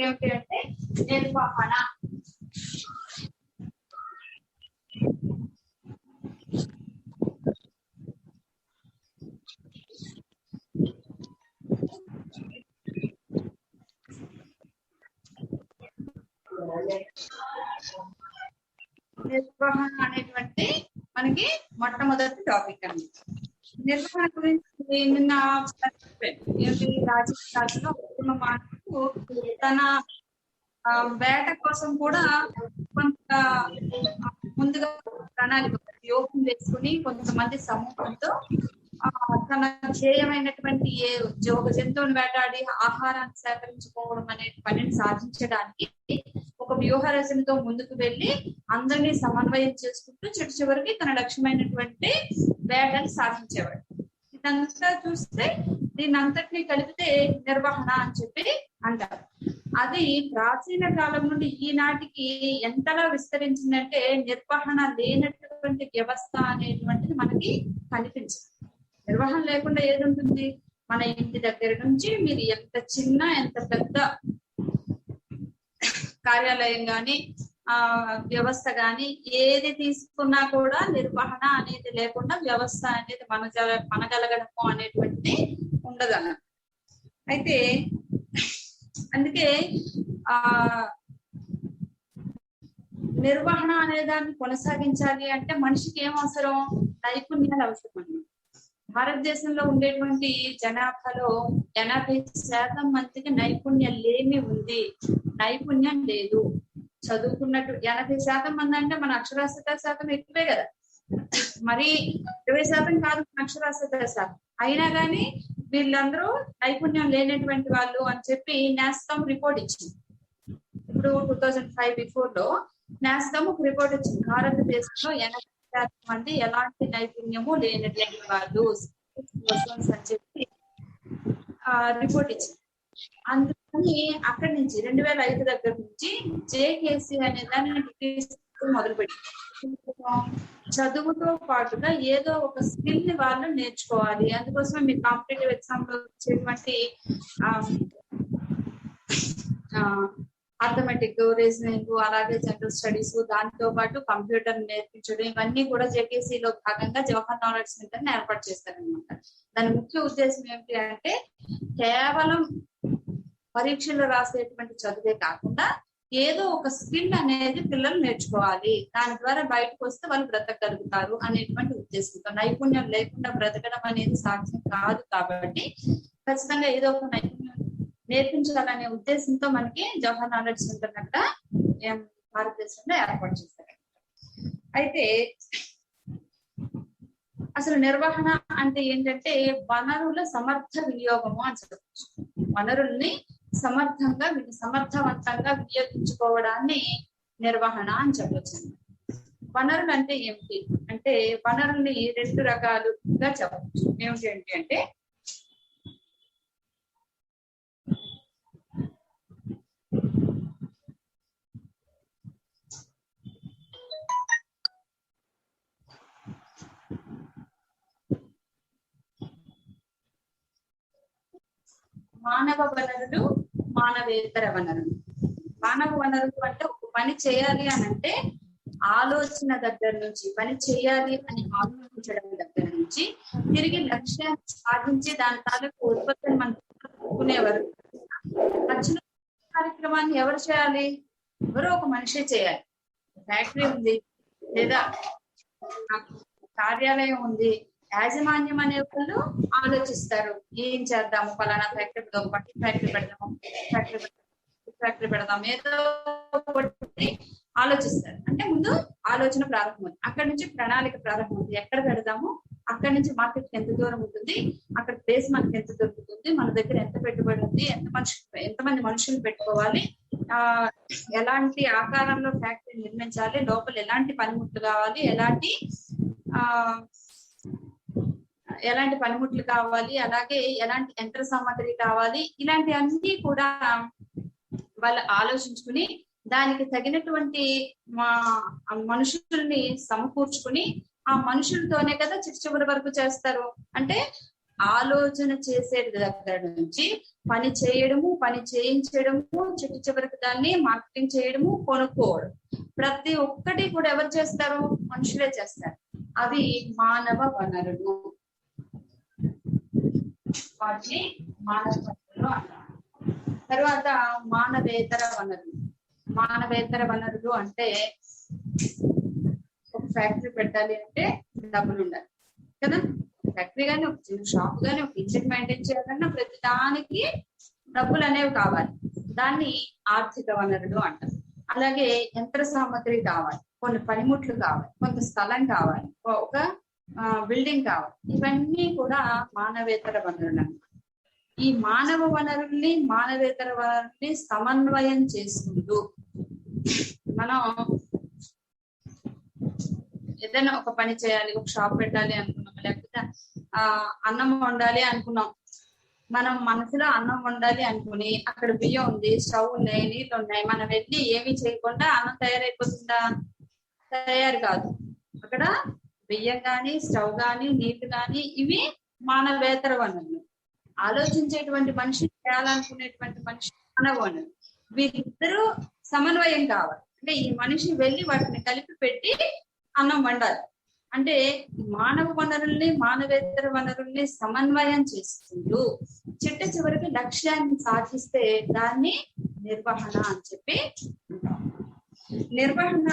ఏమిటి అంటే నిర్వహణ. నిర్వహణ అనేటువంటి మనకి మొట్టమొదటి టాపిక్ అండి. నిర్వహణ గురించి నిన్న రాజకీయాల్లో ఉత్తమ మాటలు తన వేట కోసం కూడా కొంత ముందుగా ప్రణాళిక యోగం వేసుకుని కొంతమంది సమూహంతో తన ధ్యేయమైనటువంటి ఒక జంతువుని వేటాడి ఆహారాన్ని సేకరించుకోవడం అనే పనిని సాధించడానికి ఒక వ్యూహ రచనతో ముందుకు వెళ్ళి అందరినీ సమన్వయం చేసుకుంటూ చివరికి తన లక్ష్యమైనటువంటి వేటని సాధించేవాడు. ఇదంతా చూస్తే దీన్ని అంతటినీ కలిపితే నిర్వహణ అని చెప్పి అంటారు. అది ప్రాచీన కాలం నుండి ఈనాటికి ఎంతలా విస్తరించిందంటే నిర్వహణ లేనటువంటి వ్యవస్థ అనేటువంటిది మనకి కనిపించదు. నిర్వహణ లేకుండా ఏది ఉంటుంది? మన ఇంటి దగ్గర నుంచి మీరు ఎంత చిన్న ఎంత పెద్ద కార్యాలయం గాని వ్యవస్థ గాని ఏది తీసుకున్నా కూడా నిర్వహణ అనేది లేకుండా వ్యవస్థ అనేది మనగలగడము అనేటువంటిది ఉండదన్న. అయితే అందుకే నిర్వహణ అనే దాన్ని కొనసాగించాలి అంటే మనిషికి ఏం అవసరం? నైపుణ్యాలు అవసరం అన్నమాట. భారతదేశంలో ఉండేటువంటి జనాభాలో 80% మందికి నైపుణ్యం లేమి ఉంది, నైపుణ్యం లేదు. చదువుకున్నట్టు 80% మంది అంటే మన అక్షరాస్యత శాతం ఎక్కువే కదా, మరి 20% కాదు అక్షరాస్యత శాతం. అయినా కానీ వీళ్ళందరూ నైపుణ్యం లేనటువంటి వాళ్ళు అని చెప్పి నాస్కామ్ రిపోర్ట్ ఇచ్చింది. ఇప్పుడు 2005 బిఫోర్ లో నాస్కామ్ ఒక రిపోర్ట్ ఇచ్చింది. భారతదేశంలో 80% మంది ఎలాంటి నైపుణ్యము లేనటువంటి వాళ్ళు అని చెప్పి రిపోర్ట్ ఇచ్చింది. అందుకని అక్కడి నుంచి 2005 దగ్గర నుంచి జేకేసీ అనే దాన్ని మొదలుపెట్టింది. చదువుతో పాటుగా ఏదో ఒక స్కిల్ ని వాళ్ళు నేర్చుకోవాలి. అందుకోసమే మీ కాంపిటేటివ్ ఎగ్జామ్ లో వచ్చేటువంటి అథమెటిక్, రీజనింగ్, అలాగే జనరల్ స్టడీస్, దాంతో పాటు కంప్యూటర్ నేర్పించడం, ఇవన్నీ కూడా జేకేసీలో భాగంగా జవహర్ నాలెడ్జ్ సెంటర్ ని ఏర్పాటు చేస్తారనమాట. దాని ముఖ్య ఉద్దేశం ఏమిటి అంటే కేవలం పరీక్షలు రాసేటువంటి చదువే కాకుండా ఏదో ఒక స్కిల్ అనేది పిల్లలు నేర్చుకోవాలి, దాని ద్వారా బయటకు వస్తే వాళ్ళు బ్రతకగలుగుతారు అనేటువంటి ఉద్దేశంతో. నైపుణ్యం లేకుండా బ్రతకడం అనేది సాధ్యం కాదు కాబట్టి ఖచ్చితంగా ఏదో ఒక నైపుణ్యం నేర్పించాలనే ఉద్దేశంతో మనకి జవహర్ నాలెడ్జ్ సెంటర్ అక్కడ భారతదేశంలో ఏర్పాటు చేశారు. అయితే అసలు నిర్వహణ అంటే ఏంటంటే వనరుల సమర్థ వినియోగము అని చెప్పచ్చు. వనరుల్ని సమర్థవంతంగా వినియోగించుకోవడాన్ని నిర్వహణ అని చెప్పచ్చు. వనరులు అంటే ఏమిటి అంటే వనరుల్ని 2 రకాలుగా చెప్పచ్చు. ఏమిటి అంటే మానవ వనరులు, మానవేతర వనరులు. మానవ వనరులు అంటే ఒక పని చేయాలి అని అంటే ఆలోచన దగ్గర నుంచి, పని చేయాలి అని ఆలోచించడం దగ్గర నుంచి తిరిగి లక్ష్యాన్ని సాధించి దాని తాలూకు ఉత్పత్తిని మనం తీసుకునేవారు. లక్ష్య కార్యక్రమాన్ని ఎవరు చేయాలి? ఎవరో ఒక మనిషి చేయాలి. ఫ్యాక్టరీ ఉంది లేదా కార్యాలయం ఉంది, యాజమాన్యం అనే వాళ్ళు ఆలోచిస్తారు, ఏం చేద్దాము, ఫలానా ఫ్యాక్టరీ పెడదాం, బట్టల ఫ్యాక్టరీ పెడదాం, ఏదో ఒకటి ఆలోచిస్తారు. అంటే ముందు ఆలోచన ప్రారంభమవుతుంది, అక్కడి నుంచి ప్రణాళిక ప్రారంభమవుతుంది. ఎక్కడ పెడదాము, అక్కడి నుంచి మార్కెట్ ఎంత దూరం ఉంటుంది, అక్కడ ప్లేస్ మనకి ఎంత దొరుకుతుంది, మన దగ్గర ఎంత పెట్టుబడి ఉంది, ఎంతమంది మనుషులు పెట్టుకోవాలి, ఎలాంటి ఆకారంలో ఫ్యాక్టరీ నిర్మించాలి, లోపల ఎలాంటి పనిముట్లు కావాలి, ఎలాంటి పనిముట్లు కావాలి, అలాగే ఎలాంటి యంత్ర సామాగ్రి కావాలి, ఇలాంటి అన్ని కూడా వాళ్ళు ఆలోచించుకుని దానికి తగినటువంటి మనుషుల్ని సమకూర్చుకుని ఆ మనుషులతోనే కదా చివరి వరకు చేస్తారు. అంటే ఆలోచన చేసే దగ్గర నుంచి పని చేయడము, పని చేయించడము, చిట్టు చివరికి దాన్ని మార్కెటింగ్ చేయడము, కొనుక్కోవడం, ప్రతి ఒక్కటి కూడా ఎవరు చేస్తారు? మనుషులే చేస్తారు. అవి మానవ వనరులు. వాటిని మానవ వనరులు అంటారు. తర్వాత మానవేతర వనరులు. మానవేతర వనరులు అంటే ఒక ఫ్యాక్టరీ పెట్టాలి అంటే డబ్బులు ఉండాలి కదా. ఫ్యాక్టరీ కానీ, ఒక చిన్న షాప్ కానీ, ఒక ఇల్లు మెయింటైన్ చేయాలన్నా ప్రతి దానికి డబ్బులు అనేవి కావాలి. దాన్ని ఆర్థిక వనరులు అంటారు. అలాగే యంత్ర సామగ్రి కావాలి, కొన్ని పనిముట్లు కావాలి, కొంత స్థలం కావాలి, ఒక బిల్డింగ్ కావాలి. ఇవన్నీ కూడా మానవేతర వనరులు అన్నమాట. ఈ మానవ వనరుల్ని, మానవేతర వనరుల్ని సమన్వయం చేసుకుంటూ మనం ఏదైనా ఒక పని చేయాలి, ఒక షాప్ పెట్టాలి అనుకున్నాం, లేకపోతే అన్నం వండాలి అనుకున్నాం. మనం మనసులో అన్నం వండాలి అనుకుని అక్కడ బియ్యం ఉంది, స్టవ్ ఉన్నాయి, నీళ్ళు ఉన్నాయి, మనం వెళ్ళి ఏమీ చేయకుండా అన్నం తయారైపోతుందా? తయారు కాదు. అక్కడ బియ్యం కానీ, స్టవ్ కానీ, నీళ్లు కానీ ఇవి మానవేతర వనరులు. ఆలోచించేటువంటి మనిషి, చేయాలనుకునేటువంటి మనిషి మానవ వనరు. వీరిద్దరూ సమన్వయం కావాలి. అంటే ఈ మనిషి వెళ్ళి వాటిని కలిపి పెట్టి అన్నం వండాలి. అంటే మానవ వనరుల్ని, మానవేతర వనరుల్ని సమన్వయం చేసుకుంటూ చిట్ట చివరికి లక్ష్యాన్ని సాధిస్తే దాన్ని నిర్వహణ అని చెప్పి అంటాం. నిర్వహణ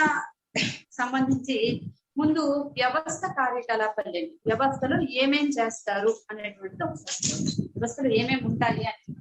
సంబంధించి ముందు వ్యవస్థ కార్యకలాపాలు, వ్యవస్థలో ఏమేం చేస్తారు అనేటువంటిది ఒకసారి, వ్యవస్థలో ఏమేమి ఉంటాయి అని.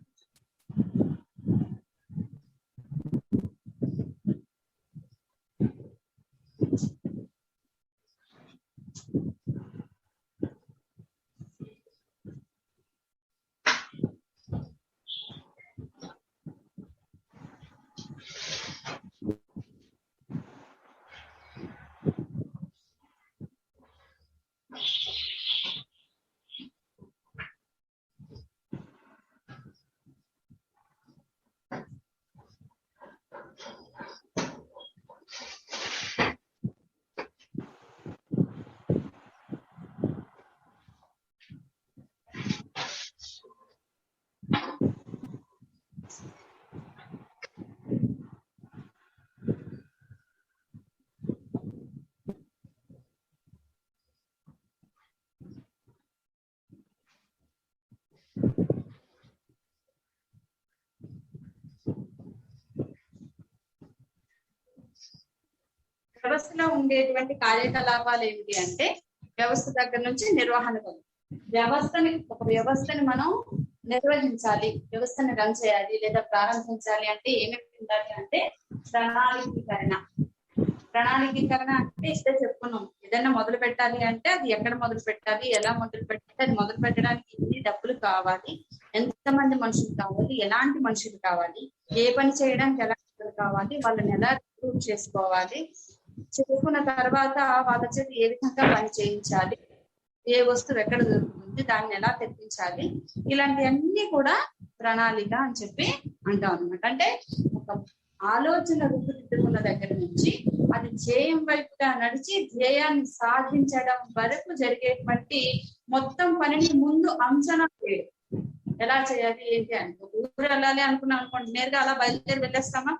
వ్యవస్థలో ఉండేటువంటి కార్యకలాపాలు ఏమిటి అంటే, వ్యవస్థ దగ్గర నుంచి నిర్వహణ. ఒక వ్యవస్థని మనం నిర్వహించాలి, వ్యవస్థని రన్ చేయాలి లేదా ప్రారంభించాలి అంటే ఏమేమి ఉండాలి అంటే ప్రణాళికీకరణ. ప్రణాళికీకరణ అంటే ఇస్తే చెప్పుకున్నాం, ఏదైనా మొదలు పెట్టాలి అంటే అది ఎక్కడ మొదలు పెట్టాలి, ఎలా మొదలు పెట్టాలి, అది మొదలు పెట్టడానికి ఎన్ని డబ్బులు కావాలి, ఎంతమంది మనుషులు కావాలి, ఎలాంటి మనుషులు కావాలి, ఏ పని చేయడానికి ఎలా కావాలి, వాళ్ళని ఎలా రిక్రూట్ చేసుకోవాలి, చేసుకున్న తర్వాత వాళ్ళ చేత ఏ విధంగా పని చేయించాలి, ఏ వస్తువు ఎక్కడ దొరుకుతుంది, దాన్ని ఎలా తెప్పించాలి, ఇలాంటివన్నీ కూడా ప్రణాళిక అని చెప్పి అంటాం అనమాట. అంటే ఒక ఆలోచన రూపుదిద్దుకున్న దగ్గర నుంచి అది ధ్యేయం వైపుగా నడిచి ధ్యేయాన్ని సాధించడం వరకు జరిగేటువంటి మొత్తం పనిని ముందు అంచనా చేయడం. ఎలా చేయాలి ఏంటి అని. ఊరు వెళ్ళాలి అనుకున్నాం అనుకోండి, నేరుగా అలా బయలుదేరి వెళ్ళేస్తామా?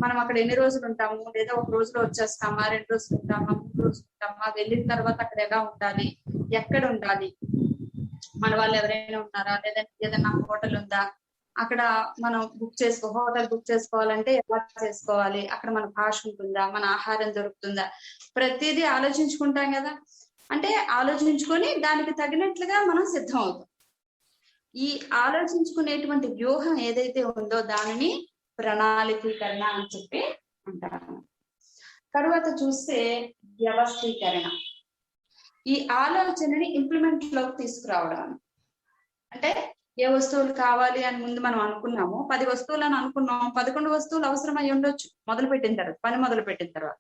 మనం అక్కడ ఎన్ని రోజులు ఉంటాము, లేదా ఒక రోజులో వచ్చేస్తామా, 2 రోజులు ఉంటామా, 3 రోజులు ఉంటామా, వెళ్ళిన తర్వాత అక్కడ ఎలా ఉండాలి, ఎక్కడ ఉండాలి, మన వాళ్ళు ఎవరైనా ఉన్నారా, లేదా ఏదైనా హోటల్ ఉందా, అక్కడ మనం హోటల్ బుక్ చేసుకోవాలంటే ఎలా చేసుకోవాలి, అక్కడ మన భాష ఉంటుందా, మన ఆహారం దొరుకుతుందా, ప్రతిదీ ఆలోచించుకుంటాం కదా. అంటే ఆలోచించుకొని దానికి తగినట్లుగా మనం సిద్ధం అవుతాం. ఈ ఆలోచించుకునేటువంటి వ్యూహం ఏదైతే ఉందో దానిని ప్రణాళికీకరణ అని చెప్పి అంటారు. తర్వాత చూస్తే వ్యవస్థీకరణ. ఈ ఆలోచనని ఇంప్లిమెంట్ లోకి తీసుకురావడం. అంటే ఏ వస్తువులు కావాలి అని ముందు మనం అనుకున్నాము, 10 వస్తువులను అనుకున్నాం, 11 వస్తువులు అవసరం అయి ఉండొచ్చు పని మొదలు పెట్టిన తర్వాత.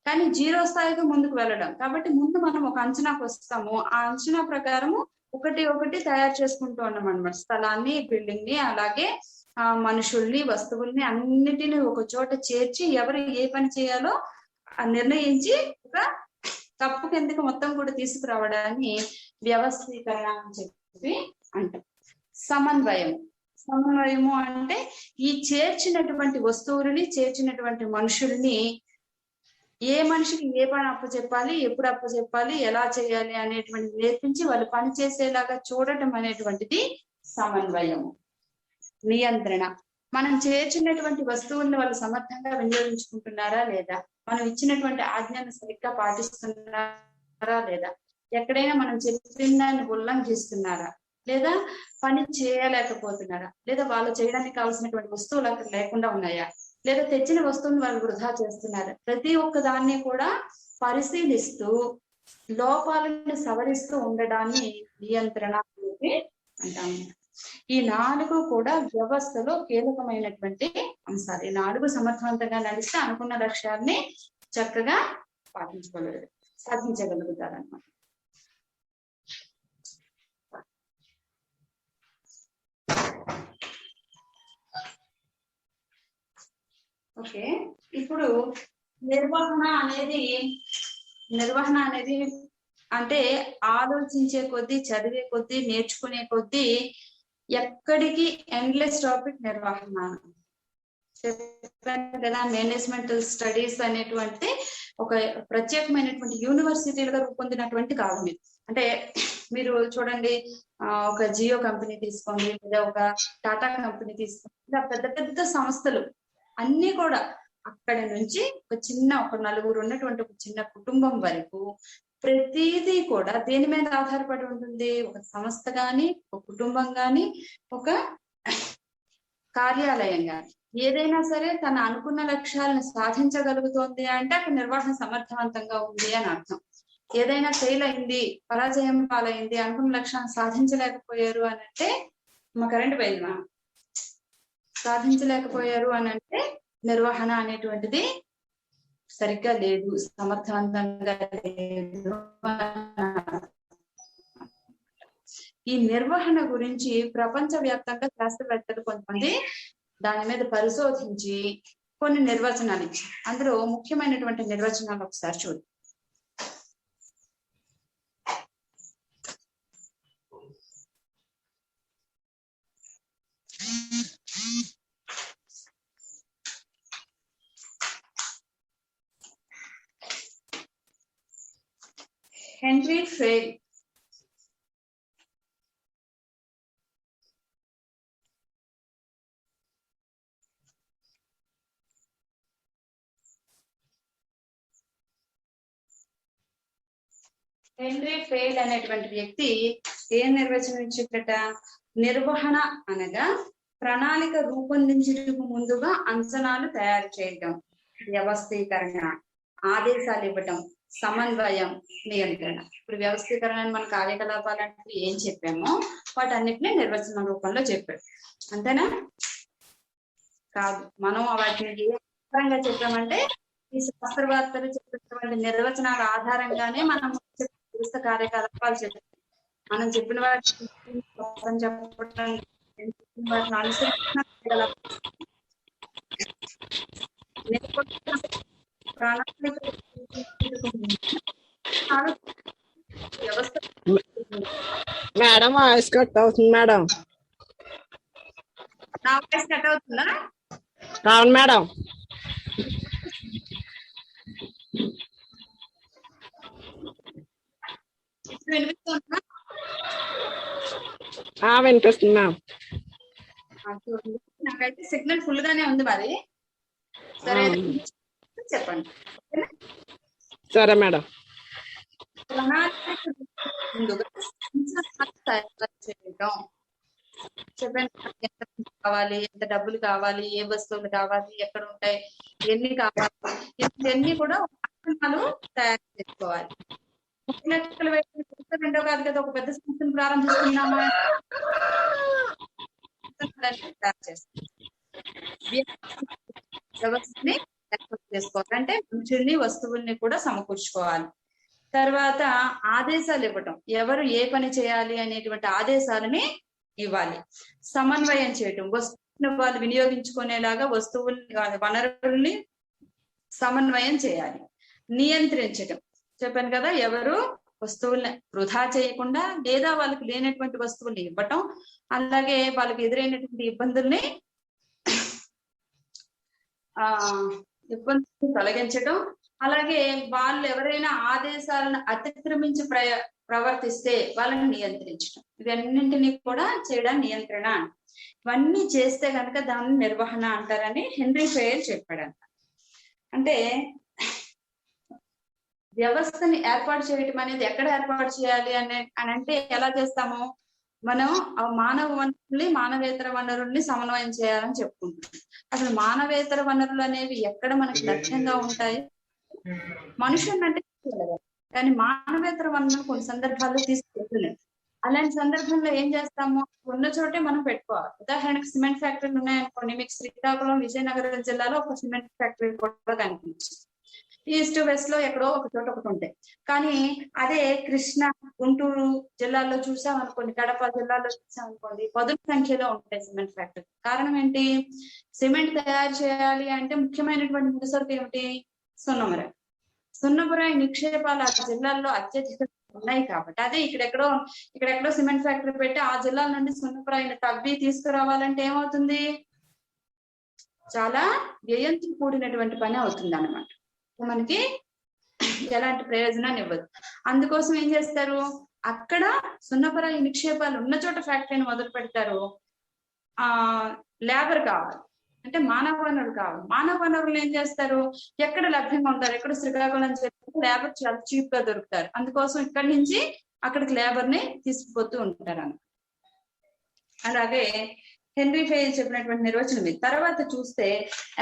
కానీ 0 స్థాయికి ముందుకు వెళ్ళడం. కాబట్టి ముందు మనం ఒక అంచనాకు వస్తాము, ఆ అంచనా ప్రకారము ఒకటి తయారు చేసుకుంటూ ఉన్నాం అన్నమాట. స్థలాన్ని, బిల్డింగ్ ని, అలాగే మనుషుల్ని, వస్తువుల్ని అన్నిటిని ఒక చోట చేర్చి ఎవరు ఏ పని చేయాలో నిర్ణయించి ఒక కప్పు కిందకి మొత్తం కూడా తీసుకురావడాన్ని వ్యవస్థీకరణ అని చెప్పి చెప్పి అంటాం. సమన్వయము అంటే ఈ చేర్చినటువంటి వస్తువులని, చేర్చినటువంటి మనుషుల్ని ఏ మనిషికి ఏ పని అప్పచెప్పాలి, ఎప్పుడు అప్పచెప్పాలి, ఎలా చేయాలి అనేటువంటి నేర్పించి వాళ్ళు పని చేసేలాగా చూడటం అనేటువంటిది సమన్వయము. నియంత్రణ, మనం చేర్చినటువంటి వస్తువుల్ని వాళ్ళు సమర్థంగా వినియోగించుకుంటున్నారా లేదా, మనం ఇచ్చినటువంటి ఆజ్ఞను సరిగ్గా పాటిస్తున్నారా లేదా, ఎక్కడైనా మనం చెప్పిన దాన్ని ఉల్లంఘిస్తున్నారా, లేదా పని చేయలేకపోతున్నారా, లేదా వాళ్ళు చేయడానికి కావాల్సినటువంటి వస్తువులు అక్కడ లేకుండా ఉన్నాయా, లేదా తెచ్చిన వస్తువుని వాళ్ళు వృధా చేస్తున్నారు. ప్రతి ఒక్క దాన్ని కూడా పరిశీలిస్తూ లోపాలను సవరిస్తూ ఉండడాన్ని నియంత్రణ అంటాము. ఈ 4 కూడా వ్యవస్థలో కీలకమైనటువంటి అంశాలు. ఈ 4 సమర్థవంతంగా నడిస్తే అనుకున్న లక్ష్యాన్ని చక్కగా సాధించగలుగుతారు అన్నమాట. ఓకే, ఇప్పుడు నిర్వహణ అనేది అంటే ఆలోచించే కొద్దీ, చదివే కొద్దీ, నేర్చుకునే కొద్దీ ఎక్కడికి ఎండ్లెస్ టాపిక్ నిర్వహణ. చెప్పాను కదా, మేనేజ్మెంటల్ స్టడీస్ అనేటువంటి ఒక ప్రత్యేకమైనటువంటి యూనివర్సిటీలుగా రూపొందినటువంటి కాలం ఇది. అంటే మీరు చూడండి, ఒక జియో కంపెనీ తీసుకోండి, లేదా ఒక టాటా కంపెనీ తీసుకోండి, ఇలా పెద్ద పెద్ద సంస్థలు అన్ని కూడా అక్కడి నుంచి ఒక నలుగురు ఉన్నటువంటి ఒక చిన్న కుటుంబం వరకు ప్రతిదీ కూడా దేని మీద ఆధారపడి ఉంటుంది? ఒక సంస్థ గాని, ఒక కుటుంబం గాని, ఒక కార్యాలయం గాని, ఏదైనా సరే తన అనుకున్న లక్ష్యాలను సాధించగలుగుతోంది అంటే అక్కడ నిర్వహణ సమర్థవంతంగా ఉంది అని అర్థం. ఏదైనా ఫెయిల్ అయింది, పరాజయం పాలైంది, అనుకున్న లక్ష్యాన్ని సాధించలేకపోయారు అని అంటే, మా కరెంట్ పోయింది, సాధించలేకపోయారు అని అంటే నిర్వహణ అనేటువంటిది సరిగ్గా లేదు, సమర్థవంతంగా లేదు. ఈ నిర్వహణ గురించి ప్రపంచవ్యాప్తంగా శాస్త్రవేత్తలు కొంతమంది దాని మీద పరిశోధించి కొన్ని నిర్వచనాలు ఇచ్చారు. అందులో ముఖ్యమైనటువంటి నిర్వచనాలు ఒకసారి చూద్దాం. హెన్రీ ఫెయిల్ అనేటువంటి వ్యక్తి ఏం నిర్వచనం చెప్పట? నిర్వహణ అనగా ప్రణాళిక రూపొందించడానికి ముందుగా అంచనాలు తయారు చేయటం, వ్యవస్థీకరణ, ఆదేశాలు ఇవ్వటం, సమన్వయం, నియంత్రణ. ఇప్పుడు వ్యవస్థీకరణ మన కార్యకలాపాలంటే ఏం చెప్పామో వాటన్నిటిని నిర్వచన రూపంలో చెప్పాడు, అంతేనా? కాదు, మనం వాటిని ఏ ఆధారంగా చెప్పామంటే ఈ శాస్త్రవేత్తలు చెప్పినటువంటి నిర్వచనాల ఆధారంగానే మనం కార్యకలాపాలు చెప్పాం. మనం చెప్పిన వాటిని చెప్పడం, వాటిని అనుసరించిన మేడం వాయిస్ కట్ అవుతుంది మేడం. నా వాయిస్ కట్ అవుతుందా? అవును మేడం. వినిపిస్తుందా? వినిపిస్తుంది మ్యామ్. నాకైతే సిగ్నల్ ఫుల్ గానే ఉంది. మరి సరే చెప్పండి. సరే మేడం. చెప్పండి, ఎంత కావాలి, ఎంత డబ్బులు కావాలి, ఏ వస్తువులు కావాలి, ఎక్కడ ఉంటాయి, ఎన్ని కావాలి, ఇవన్నీ కూడా అంచనాలు తయారు చేసుకోవాలి. లెక్కలు రెండో కాదు కదా, ఒక పెద్ద సంస్థను ప్రారంభిస్తున్నామా తయారు చేస్తాం. వ్యవస్థని ఏర్పాటు చేసుకోవాలి అంటే మనుషుల్ని, వస్తువుల్ని కూడా సమకూర్చుకోవాలి. తర్వాత ఆదేశాలు ఇవ్వటం, ఎవరు ఏ పని చేయాలి అనేటువంటి ఆదేశాలని ఇవ్వాలి. సమన్వయం చేయటం, వస్తువుని వాళ్ళు వినియోగించుకునేలాగా వస్తువుల్ని, వనరుల్ని సమన్వయం చేయాలి. నియంత్రించటం, చెప్పాను కదా, ఎవరు వస్తువుల్ని వృధా చేయకుండా లేదా వాళ్ళకి లేనటువంటి వస్తువుల్ని ఇవ్వటం, అలాగే వాళ్ళకి ఎదురైనటువంటి ఇబ్బందుల్ని తొలగించడం, అలాగే వాళ్ళు ఎవరైనా ఆదేశాలను అతిక్రమించి ప్రవర్తిస్తే వాళ్ళని నియంత్రించడం, ఇవన్నింటినీ కూడా చేయడం నియంత్రణ. ఇవన్నీ చేస్తే కనుక దాన్ని నిర్వహణ అంటారని హెన్రీ ఫెయిర్ చెప్పాడంట. అంటే వ్యవస్థని ఏర్పాటు చేయడం అనేది ఎక్కడ ఏర్పాటు చేయాలి అని అంటే ఎలా చేస్తాము? మనం ఆ మానవ వనరుల్ని మానవేతర వనరుల్ని సమన్వయం చేయాలని చెప్పుకుంటున్నాం. అసలు మానవేతర వనరులు అనేవి ఎక్కడ మనకి లక్ష్యంగా ఉంటాయి? మనుషులు అంటే కానీ మానవేతర వనరులు కొన్ని సందర్భాల్లో తీసుకెళ్తున్నాయి. అలాంటి సందర్భంలో ఏం చేస్తాము? ఉన్న చోటే మనం పెట్టుకోవాలి. ఉదాహరణకు సిమెంట్ ఫ్యాక్టరీలు ఉన్నాయనుకోండి, మీకు శ్రీకాకుళం విజయనగరం జిల్లాలో ఒక సిమెంట్ ఫ్యాక్టరీ కూడా కనిపించింది. ఈస్ట్ వెస్ట్ లో ఎక్కడో ఒక చోట ఒకటి ఉంటాయి. కానీ అదే కృష్ణా, గుంటూరు జిల్లాల్లో చూసామనుకోండి, కడప జిల్లాలో చూసామనుకోండి, పదుల సంఖ్యలో ఉంటాయి సిమెంట్ ఫ్యాక్టరీ. కారణం ఏంటి? సిమెంట్ తయారు చేయాలి అంటే ముఖ్యమైనటువంటి ముడిసరుకు ఏమిటి? సున్నమురాయి. సున్నపురాయి నిక్షేపాలు ఆ జిల్లాల్లో అత్యధిక ఉన్నాయి కాబట్టి, అదే ఇక్కడెక్కడో సిమెంట్ ఫ్యాక్టరీ పెట్టి ఆ జిల్లాల నుండి సున్నపురాయిని తవ్వి తీసుకురావాలంటే ఏమవుతుంది? చాలా వ్యయంతో కూడినటువంటి పని అవుతుంది అన్నమాట. మనకి ఎలాంటి ప్రయోజనాన్ని ఇవ్వదు. అందుకోసం ఏం చేస్తారు? అక్కడ సున్నపురాయి నిక్షేపాలు ఉన్న చోట ఫ్యాక్టరీని మొదలు పెడతారు. లేబర్ కావాలి అంటే మానవ వనరులు కావాలి. మానవ వనరులు ఏం చేస్తారు? ఎక్కడ లభ్యంగా ఉంటారు? ఎక్కడ శ్రీకాకుళం చెప్పి లేబర్ చాలా చీప్ గా దొరుకుతారు. అందుకోసం ఇక్కడి నుంచి అక్కడికి లేబర్ ని తీసుకుపోతూ ఉంటారు అన్న. అలాగే హెన్రీ ఫెయిర్ చెప్పినటువంటి నిర్వచనం ఇది. తర్వాత చూస్తే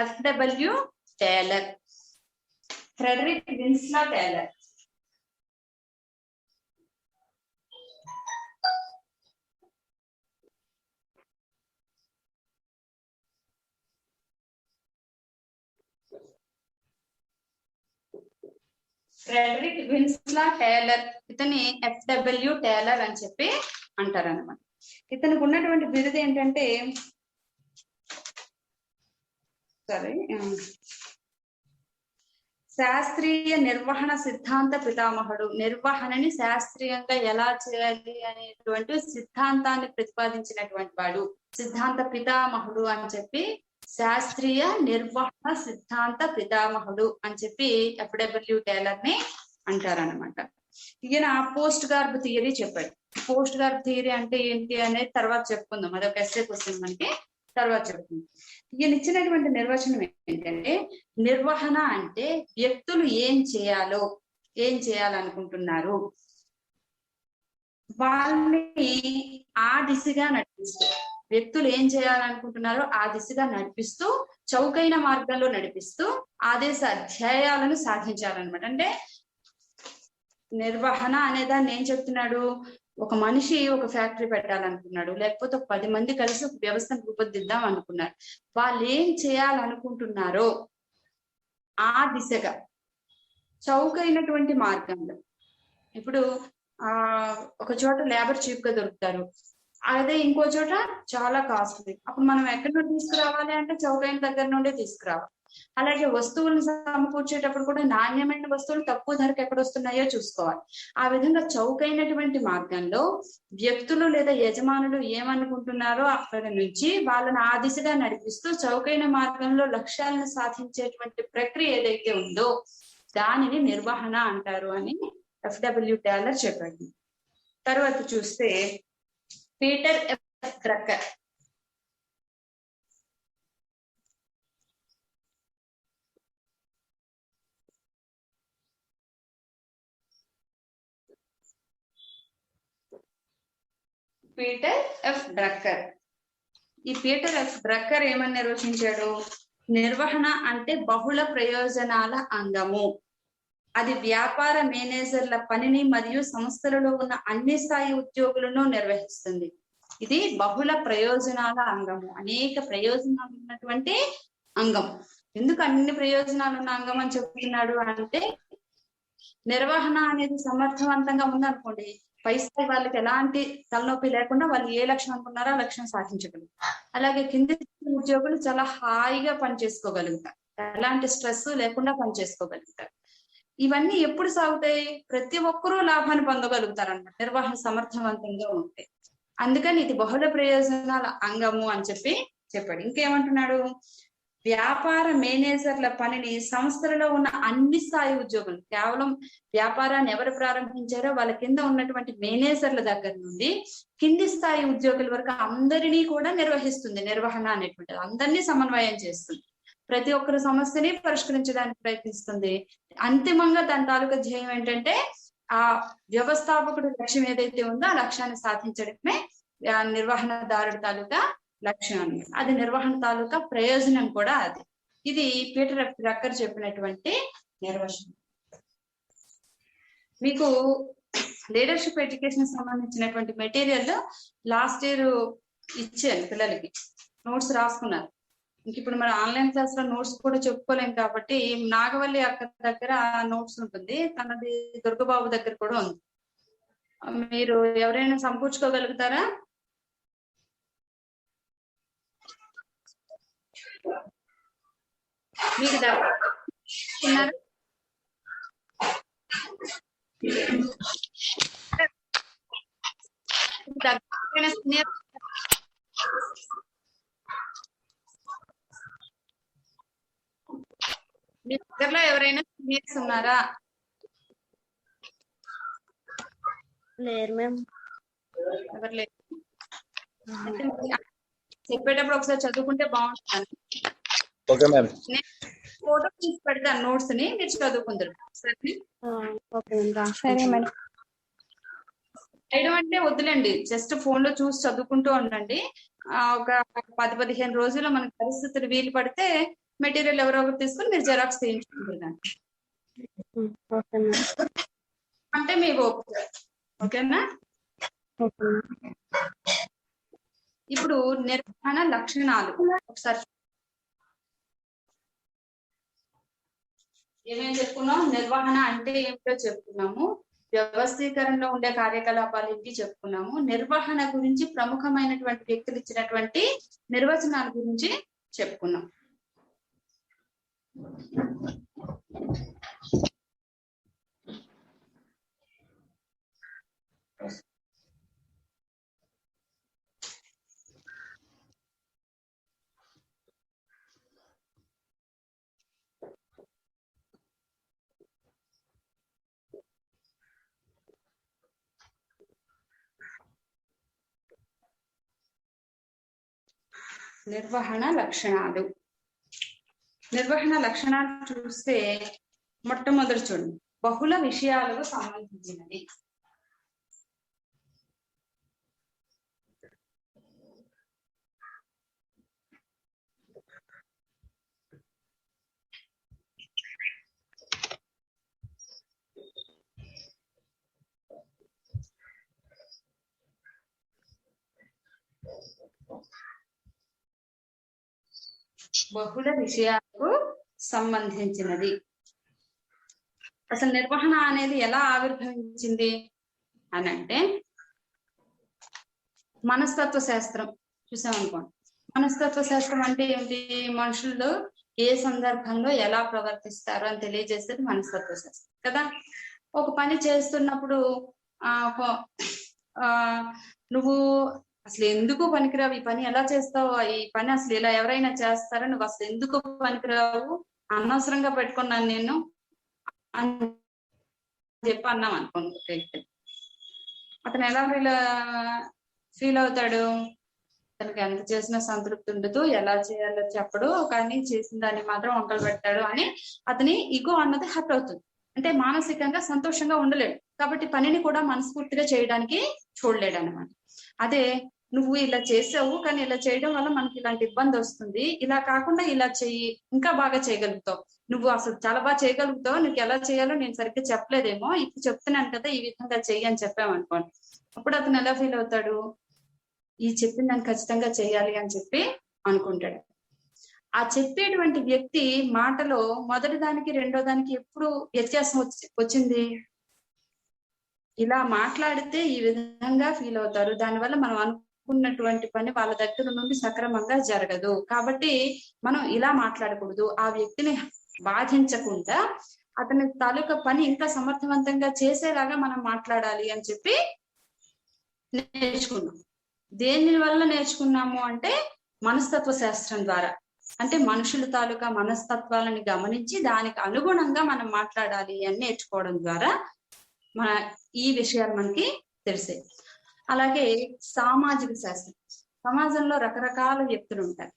FW Taylor, Frederick Winslow Taylor. Frederick Winslow Taylor, ఇతని FW టేలర్ అని చెప్పి అంటారు అనమాట. ఇతనికి ఉన్నటువంటి బిరుదు ఏంటంటే శాస్త్రీయ నిర్వహణ సిద్ధాంత పితామహుడు. నిర్వహణని శాస్త్రీయంగా ఎలా చేయాలి అనేటువంటి సిద్ధాంతాన్ని ప్రతిపాదించినటువంటి వాడు సిద్ధాంత పితామహుడు అని చెప్పి, శాస్త్రీయ నిర్వహణ సిద్ధాంత పితామహుడు అని చెప్పి FW టేలర్ ని అంటారనమాట. ఈయన పోస్ట్ గార్బ్ థియరీ చెప్పాడు. పోస్ట్ గార్బ్ థియరీ అంటే ఏంటి అనేది తర్వాత చెప్పుకుందాం, అదొక ఎస్ఏ క్వశ్చన్ మనకి తర్వాత చెప్పుకుందాం. ఈయన ఇచ్చినటువంటి నిర్వచనం ఏంటంటే, నిర్వహణ అంటే వ్యక్తులు ఏం చేయాలనుకుంటున్నారు వాళ్ళని ఆ దిశగా నడిపిస్తూ, వ్యక్తులు ఏం చేయాలనుకుంటున్నారో ఆ దిశగా నడిపిస్తూ, చౌకైన మార్గంలో నడిపిస్తూ ఆదేశ ధ్యేయాలను సాధించాలన్నమాట. అంటే నిర్వహణ అనే దాన్ని ఏం చెప్తున్నాడు? ఒక మనిషి ఒక ఫ్యాక్టరీ పెట్టాలనుకున్నాడు, లేకపోతే 10 మంది కలిసి ఒక వ్యవస్థను రూపొందిద్దాం అనుకున్నారు. వాళ్ళు ఏం చేయాలనుకుంటున్నారో ఆ దిశగా చౌకైనటువంటి మార్గంలో. ఇప్పుడు ఒక చోట లేబర్ చీప్ గా దొరుకుతారు, అదే ఇంకో చోట చాలా కాస్ట్లీ. అప్పుడు మనం ఎక్కడి నుండి తీసుకురావాలి అంటే చౌకైన దగ్గర నుండే తీసుకురావాలి. అలాగే వస్తువులను సమకూర్చేటప్పుడు కూడా నాణ్యమైన వస్తువులు తక్కువ ధరకు ఎక్కడ వస్తున్నాయో చూసుకోవాలి. ఆ విధంగా చౌకైనటువంటి మార్గంలో వ్యక్తులు లేదా యజమానులు ఏమనుకుంటున్నారో అక్కడి నుంచి వాళ్ళని ఆ దిశగా నడిపిస్తూ చౌకైన మార్గంలో లక్ష్యాలను సాధించేటువంటి ప్రక్రియ ఏదైతే ఉందో దానిని నిర్వహణ అంటారు అని FW టేలర్ చెప్పాడు. తర్వాత చూస్తే Peter F Drucker. Peter F Drucker. ఈ పీటర్ ఎఫ్ డ్రక్కర్ ఏమని నిర్వచించాడు? నిర్వహణ అంటే బహుళ ప్రయోజనాల అంగము. అది వ్యాపార మేనేజర్ల పనిని మరియు సంస్థలలో ఉన్న అన్ని స్థాయి ఉద్యోగులను నిర్వహిస్తుంది. ఇది బహుళ ప్రయోజనాల అంగము, అనేక ప్రయోజనాలు ఉన్నటువంటి అంగం. ఎందుకు అన్ని ప్రయోజనాలు ఉన్న అంగం అని చెప్తున్నాడు అంటే, నిర్వహణ అనేది సమర్థవంతంగా ఉందనుకోండి, పై స్థాయి వాళ్ళకి ఎలాంటి తలనొప్పి లేకుండా వాళ్ళు ఏ లక్ష్యం అనుకున్నారో ఆ లక్ష్యం సాధించగలుగుతారు. అలాగే కింది ఉద్యోగులు చాలా హాయిగా పనిచేసుకోగలుగుతారు, ఎలాంటి స్ట్రెస్ లేకుండా పనిచేసుకోగలుగుతారు. ఇవన్నీ ఎప్పుడు సాగుతాయి? ప్రతి ఒక్కరూ లాభాన్ని పొందగలుగుతారు అన్నమాట నిర్వహణ సమర్థవంతంగా ఉంటే. అందుకని ఇది బహుళ ప్రయోజనాల అంగము అని చెప్పాడు. ఇంకేమంటున్నాడు? వ్యాపార మేనేజర్ల పనిని సంస్థలలో ఉన్న అన్ని స్థాయి ఉద్యోగులు, కేవలం వ్యాపారాన్ని ఎవరు ప్రారంభించారో వాళ్ళ కింద ఉన్నటువంటి మేనేజర్ల దగ్గర నుండి కింది స్థాయి ఉద్యోగుల వరకు అందరినీ కూడా నిర్వహిస్తుంది. నిర్వహణ అనేటువంటిది అందరినీ సమన్వయం చేస్తుంది. ప్రతి ఒక్కరి సమస్యని పరిష్కరించడానికి ప్రయత్నిస్తుంది. అంతిమంగా దాని తాలూకా ధ్యేయం ఏంటంటే ఆ వ్యవస్థాపకుడు లక్ష్యం ఏదైతే ఉందో ఆ లక్ష్యాన్ని సాధించడమే నిర్వహణదారుడి తాలూకా లక్ష్యం అన్నమాట. అది నిర్వహణ తాలూకా ప్రయోజనం కూడా అది. ఇది పీటర్ ఎఫ్ డ్రక్కర్ చెప్పినటువంటి నిర్వచనం. మీకు లీడర్షిప్ ఎడ్యుకేషన్ సంబంధించినటువంటి మెటీరియల్ లాస్ట్ ఇయర్ ఇచ్చాను పిల్లలకి, నోట్స్ రాసుకున్నారు. ఇంక ఇప్పుడు మన ఆన్లైన్ క్లాస్ లో నోట్స్ కూడా చెప్పుకోలేం కాబట్టి నాగవల్లి అక్క దగ్గర నోట్స్ ఉంటుంది, తనది దుర్గబాబు దగ్గర కూడా ఉంది. మీరు ఎవరైనా సమకూర్చుకోగలుగుతారా? మీకు దగ్గర మీ దగ్గరలో ఎవరైనా సీనియర్స్ ఉన్నారా? లేరు మ్యామ్. ఎవరు లేరు. చెప్పేటప్పుడు ఒకసారి చదువుకుంటే బాగుంటుంది. ఫోటో తీసి పెడతాను నోట్స్ ని, మీరు చదువుకుంటారు. సరే మరి. చేయడం అంటే వద్దులేండి, జస్ట్ ఫోన్ లో చూసి చదువుకుంటూ ఉండండి. ఒక 10-15 రోజుల్లో మనకి పరిస్థితులు వీలు పడితే మెటీరియల్ ఎవరో ఒకరు తీసుకుని మీరు జెరాక్స్ తీయించుకుంటున్నాను అంటే మీకు ఓకేనా? ఇప్పుడు నిర్వహణ లక్షణాలు ఒకసారి ఏమేమి చెప్పుకున్నాం? నిర్వహణ అంటే ఏమిటో చెప్పుకున్నాము, వ్యవస్థీకరణలో ఉండే కార్యకలాపాలు ఏంటి చెప్పుకున్నాము, నిర్వహణ గురించి ప్రముఖమైనటువంటి వ్యక్తులు ఇచ్చినటువంటి నిర్వచనాల గురించి చెప్పుకున్నాం. నిర్వహణ లక్షణాలు. నిర్వహణ లక్షణాలు చూస్తే మొట్టమొదటి చూడండి, బహుళ విషయాలకు సంబంధించినది. బహుళ విషయాలకు సంబంధించినది. అసలు నిర్వహణ అనేది ఎలా ఆవిర్భవించింది అని అంటే, మనస్తత్వ శాస్త్రం చూసామనుకోండి. మనస్తత్వ శాస్త్రం అంటే ఏంటి? మనుషులు ఏ సందర్భంలో ఎలా ప్రవర్తిస్తారు అని తెలియజేసేది మనస్తత్వ శాస్త్రం కదా. ఒక పని చేస్తున్నప్పుడు నువ్వు అసలు ఎందుకు పనికిరావు, ఈ పని ఎలా చేస్తావు, ఈ పని అసలు ఇలా ఎవరైనా చేస్తారో, నువ్వు అసలు ఎందుకు పనికిరావు, అనవసరంగా పెట్టుకున్నాను నేను అని చెప్పి అన్నాం అనుకోండి. అతను ఎలా ఫీల్ అవుతాడు? తనకి ఎంత చేసినా సంతృప్తి ఉండదు, ఎలా చేయాలో చెప్పడు, కానీ చేసిన దాన్ని మాత్రం వంకలు పెట్టాడు అని అతని ఇగో అన్నది హర్ట్ అవుతుంది. అంటే మానసికంగా సంతోషంగా ఉండలేడు, కాబట్టి పనిని కూడా మనస్ఫూర్తిగా చేయడానికి చూడలేడు అనమాట. అదే నువ్వు ఇలా చేసావు, కానీ ఇలా చేయడం వల్ల మనకి ఇలాంటి ఇబ్బంది వస్తుంది, ఇలా కాకుండా ఇలా చెయ్యి, ఇంకా బాగా చేయగలుగుతావు, నువ్వు అసలు చాలా బాగా చేయగలుగుతావు, నీకు ఎలా చేయాలో నేను సరిగ్గా చెప్పలేదేమో, ఇప్పుడు చెప్తున్నాను కదా ఈ విధంగా చెయ్యి అని చెప్పామనుకోండి. అప్పుడు అతను ఎలా ఫీల్ అవుతాడు? ఈ చెప్పింది నేను ఖచ్చితంగా చేయాలి అని చెప్పి అనుకుంటాడు. ఆ చెప్పేటువంటి వ్యక్తి మాటలో మొదటి దానికి రెండో దానికి ఎప్పుడు వ్యత్యాసం వచ్చింది? ఇలా మాట్లాడితే ఈ విధంగా ఫీల్ అవుతారు, దానివల్ల మనం అనుకున్నటువంటి పని వాళ్ళ దగ్గర నుండి సక్రమంగా జరగదు, కాబట్టి మనం ఇలా మాట్లాడకూడదు, ఆ వ్యక్తిని బాధించకుండా అతని తాలూకా పని ఇంకా సమర్థవంతంగా చేసేలాగా మనం మాట్లాడాలి అని చెప్పి నేర్చుకున్నాం. దేని వల్ల నేర్చుకున్నాము అంటే మనస్తత్వ శాస్త్రం ద్వారా. అంటే మనుషుల తాలూకా మనస్తత్వాలను గమనించి దానికి అనుగుణంగా మనం మాట్లాడాలి అని నేర్చుకోవడం ద్వారా మన ఈ విషయాలు మనకి తెలిసాయి. అలాగే సామాజిక శాస్త్రం. సమాజంలో రకరకాల వ్యక్తులు ఉంటారు.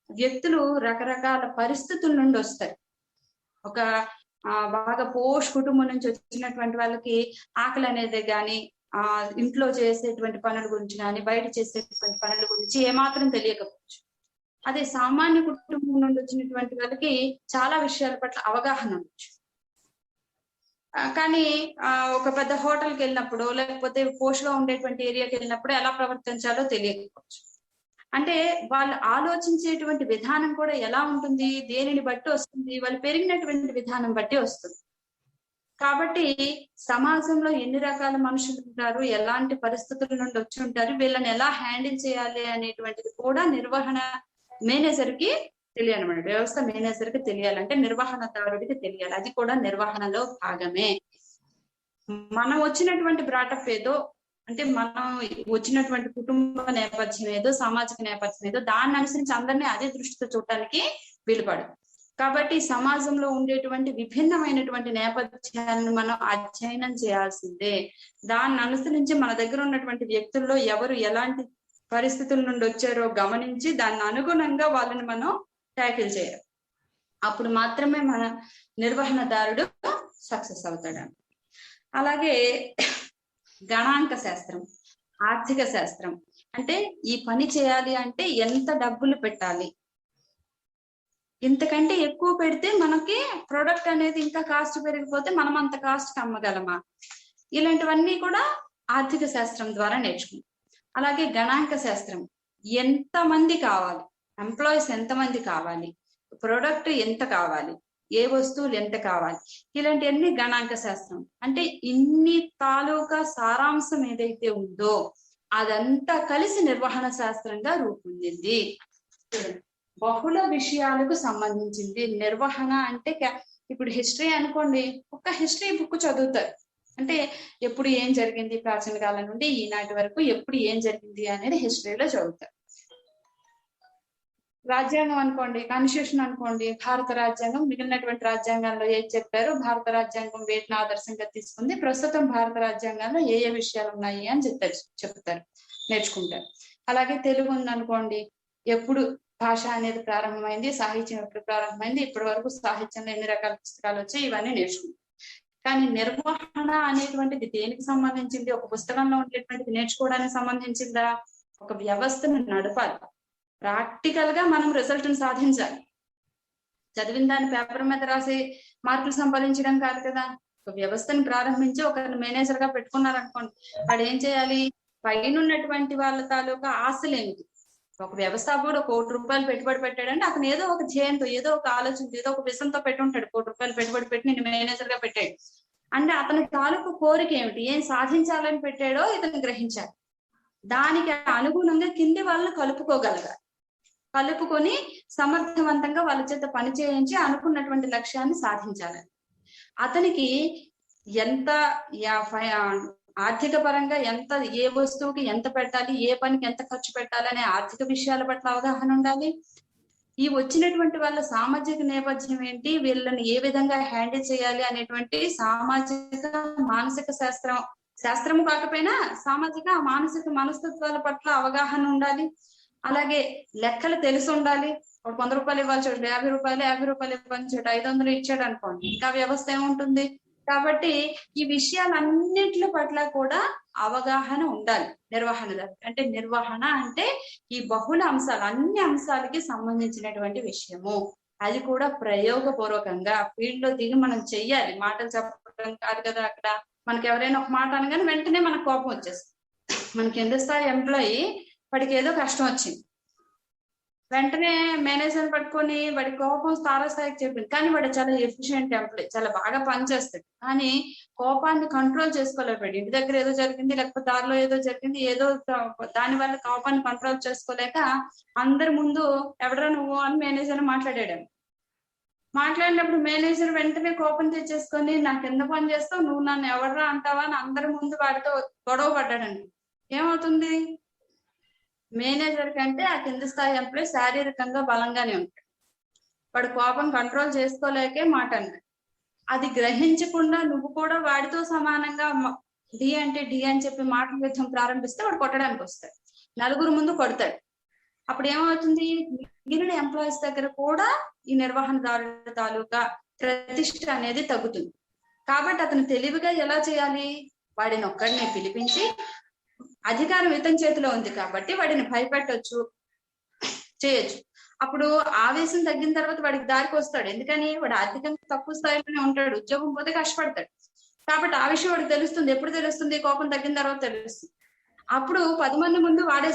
వ్యక్తులు రకరకాల పరిస్థితుల నుండి వస్తారు. ఒక బాగా పోష్ కుటుంబం నుంచి వచ్చినటువంటి వాళ్ళకి ఆకలి అనేది కానీ ఇంట్లో చేసేటువంటి పనుల గురించి కానీ బయట చేసేటువంటి పనుల గురించి ఏమాత్రం తెలియకపోవచ్చు. అదే సామాన్య కుటుంబం నుండి వచ్చినటువంటి వాళ్ళకి చాలా విషయాల పట్ల అవగాహన ఉండొచ్చు. కానీ ఒక పెద్ద హోటల్కి వెళ్ళినప్పుడు లేకపోతే పోష్ గా ఉండేటువంటి ఏరియాకి వెళ్ళినప్పుడు ఎలా ప్రవర్తించాలో తెలియకపోవచ్చు. అంటే వాళ్ళు ఆలోచించేటువంటి విధానం కూడా ఎలా ఉంటుంది, దేనిని బట్టి వస్తుంది, వాళ్ళు పెరిగినటువంటి విధానం బట్టి వస్తుంది. కాబట్టి సమాజంలో ఎన్ని రకాల మనుషులు ఉంటారు, ఎలాంటి పరిస్థితుల నుండి వచ్చి ఉంటారు, వీళ్ళని ఎలా హ్యాండిల్ చేయాలి అనేటువంటిది కూడా నిర్వహణ మేనేజర్ కి తెలియాలన్నమాట. వ్యవస్థ మేనేజర్ కి తెలియాలంటే నిర్వహణదారుడికి తెలియాలి. అది కూడా నిర్వహణలో భాగమే. మనం వచ్చినటువంటి బ్రాటప్ ఏదో, అంటే మనం వచ్చినటువంటి కుటుంబ నేపథ్యం ఏదో, సామాజిక నేపథ్యం ఏదో, దాన్ని అనుసరించి అందరినీ అదే దృష్టితో చూడటానికి వీలుపడదు. కాబట్టి సమాజంలో ఉండేటువంటి విభిన్నమైనటువంటి నేపథ్యాలను మనం అధ్యయనం చేయాల్సిందే. దాన్ని అనుసరించి మన దగ్గర ఉన్నటువంటి వ్యక్తుల్లో ఎవరు ఎలాంటి పరిస్థితుల నుండి వచ్చారో గమనించి దాన్ని అనుగుణంగా వాళ్ళని మనం ట్యాకిల్ చేయాలి. అప్పుడు మాత్రమే మన నిర్వహణదారుడు సక్సెస్ అవుతాడు. అలాగే గణాంక శాస్త్రం, ఆర్థిక శాస్త్రం. అంటే ఈ పని చేయాలి అంటే ఎంత డబ్బులు పెట్టాలి, ఇంతకంటే ఎక్కువ పెడితే మనకి ప్రొడక్ట్ అనేది ఇంకా కాస్ట్ పెరిగిపోతే మనం అంత కాస్ట్ కి అమ్మగలమా, ఇలాంటివన్నీ కూడా ఆర్థిక శాస్త్రం ద్వారా నేర్చుకుంటాం. అలాగే గణాంక శాస్త్రం, ఎంతమంది కావాలి, ఎంప్లాయీస్ ఎంతమంది కావాలి, ప్రొడక్ట్ ఎంత కావాలి, ఏ వస్తువులు ఎంత కావాలి, ఇలాంటివన్నీ గణాంక శాస్త్రం. అంటే ఇన్ని తాలూకా సారాంశం ఏదైతే ఉందో అదంతా కలిసి నిర్వహణ శాస్త్రంగా రూపొందింది. బహుళ విషయాలకు సంబంధించింది నిర్వహణ. అంటే ఇప్పుడు హిస్టరీ అనుకోండి, ఒక హిస్టరీ బుక్ చదువుతారు. అంటే ఎప్పుడు ఏం జరిగింది, ప్రాచీన కాలం నుండి ఈనాటి వరకు ఎప్పుడు ఏం జరిగింది అనేది హిస్టరీలో చదువుతారు. రాజ్యాంగం అనుకోండి, కాన్స్టిట్యూషన్ అనుకోండి, భారత రాజ్యాంగం మిగిలినటువంటి రాజ్యాంగాల్లో ఏది చెప్పారు, భారత రాజ్యాంగం వేటిని ఆదర్శంగా తీసుకుంది, ప్రస్తుతం భారత రాజ్యాంగంలో ఏ ఏ విషయాలు ఉన్నాయి అని చెప్తారు, నేర్చుకుంటారు. అలాగే తెలుగు ఉందనుకోండి, ఎప్పుడు భాష అనేది ప్రారంభమైంది, సాహిత్యం ఎప్పుడు ప్రారంభమైంది, ఇప్పటి వరకు సాహిత్యంలో ఎన్ని రకాల పుస్తకాలు వచ్చాయి, ఇవన్నీ నేర్చుకుంటారు. కానీ నిర్వహణ అనేటువంటిది దేనికి సంబంధించింది? ఒక పుస్తకంలో ఉండేటువంటిది నేర్చుకోవడానికి సంబంధించిందా? ఒక వ్యవస్థను నడపాలి, ప్రాక్టికల్ గా మనం రిజల్ట్ ని సాధించాలి. చదివిన దాన్ని పేపర్ మీద రాసి మార్కులు సంపాదించడం కాదు కదా. ఒక వ్యవస్థను ప్రారంభించి ఒకరిని మేనేజర్ గా పెట్టుకున్నారనుకోండి, వాడు ఏం చేయాలి, పైన ఉన్నటువంటి వాళ్ళ తాలూకా ఆశలు ఏమిటి? ఒక వ్యవస్థాపకుడు 1 కోటి రూపాయలు పెట్టుబడి పెట్టాడంటే అతను ఏదో ఒక ధ్యేయంతో, ఏదో ఒక ఆలోచనతో, ఏదో ఒక విషయంతో పెట్టి ఉంటాడు. 1 కోటి రూపాయలు పెట్టుబడి పెట్టి నేను మేనేజర్ గా పెట్టాడు అంటే అతని తాలూకు కోరిక ఏమిటి, ఏం సాధించాలని పెట్టాడో ఇతను గ్రహించాలి. దానికి అనుగుణంగా కింది వాళ్ళని కలుపుకోగలగాలి. కలుపుకొని సమర్థవంతంగా వాళ్ళ చేత పని చేయించి అనుకున్నటువంటి లక్ష్యాన్ని సాధించాలి. అతనికి ఎంత ఆర్థిక పరంగా ఎంత, ఏ వస్తువుకి ఎంత పెట్టాలి, ఏ పనికి ఎంత ఖర్చు పెట్టాలి అనే ఆర్థిక విషయాల పట్ల అవగాహన ఉండాలి. ఈ వచ్చినటువంటి వాళ్ళ సామాజిక నేపథ్యం ఏంటి, వీళ్ళని ఏ విధంగా హ్యాండిల్ చేయాలి అనేటువంటి సామాజిక మానసిక శాస్త్రము కాకపోయినా సామాజిక మానసిక మనస్తత్వాల పట్ల అవగాహన ఉండాలి. అలాగే లెక్కలు తెలిసి ఉండాలి. ఒక 100 రూపాయలు ఇవ్వాలి చోట 50 రూపాయలు, 50 రూపాయలు ఇవ్వాలి చోట 500 ఇచ్చాడు అనుకోండి, ఇంకా వ్యవస్థ ఏముంటుంది? కాబట్టి ఈ విషయాలన్నిటి పట్ల కూడా అవగాహన ఉండాలి నిర్వహణదారు. అంటే నిర్వహణ అంటే ఈ బహుళ అంశాలు, అన్ని అంశాలకి సంబంధించినటువంటి విషయము. అది కూడా ప్రయోగపూర్వకంగా ఫీల్డ్ లో దిగి మనం చెయ్యాలి. మాటలు చెప్పడం కాదు కదా. అక్కడ మనకి ఎవరైనా ఒక మాట అనగానే వెంటనే మనకు కోపం వచ్చేస్తుంది. మన కింద స్థాయి ఎంప్లాయీ, వాడికి ఏదో కష్టం వచ్చింది, వెంటనే మేనేజర్ పట్టుకొని వాడి కోపం తారాస్థాయికి చెప్పింది. కానీ వాడు చాలా ఎఫిషియెంట్ ఎంప్లాయీ, చాలా బాగా పనిచేస్తాడు. కానీ కోపాన్ని కంట్రోల్ చేసుకోలేకపోయాడు. ఇంటి దగ్గర ఏదో జరిగింది, లేకపోతే దారిలో ఏదో జరిగింది, ఏదో దాని వల్ల కోపాన్ని కంట్రోల్ చేసుకోలేక అందరి ముందు ఎవడరా నువ్వు అని మేనేజర్ మాట్లాడాడు. మాట్లాడినప్పుడు మేనేజర్ వెంటనే కోపం తెచ్చేసుకొని నాకు ఎంత పని చేస్తావు, నువ్వు నన్ను ఎవడరా అంటావా అని అందరి ముందు వాడితో గొడవ పడ్డాడండి. ఏమవుతుంది? మేనేజర్ కంటే ఆ కింది స్థాయి ఎంప్లాయ్ శారీరకంగా బలంగానే ఉంటాడు. వాడు కోపం కంట్రోల్ చేసుకోలేకే మాట అన్నాడు. అది గ్రహించకుండా నువ్వు కూడా వాడితో సమానంగా డి అంటే డి అని చెప్పి మాటల యుద్ధం ప్రారంభిస్తే వాడు కొట్టడానికి వస్తాడు, నలుగురు ముందు కొడతాడు. అప్పుడు ఏమవుతుంది? మిగిలిన ఎంప్లాయీస్ దగ్గర కూడా ఈ నిర్వహణదారుల తాలూకా ప్రతిష్ట అనేది తగ్గుతుంది. కాబట్టి అతను తెలివిగా ఎలా చేయాలి? వాడిని ఒక్కడిని పిలిపించి, అధికారం ఇతని చేతిలో ఉంది కాబట్టి వాడిని భయపెట్టొచ్చు, చేయొచ్చు. అప్పుడు ఆవేశం తగ్గిన తర్వాత వాడికి దారికి వస్తాడు. ఎందుకని? వాడు ఆర్థికంగా తక్కువ స్థాయిలోనే ఉంటాడు, ఉద్యోగం పోతే కష్టపడతాడు. కాబట్టి ఆ విషయం వాడికి తెలుస్తుంది. ఎప్పుడు తెలుస్తుంది? కోపం తగ్గిన తర్వాత తెలుస్తుంది. అప్పుడు 10 మంది ముందు వాడే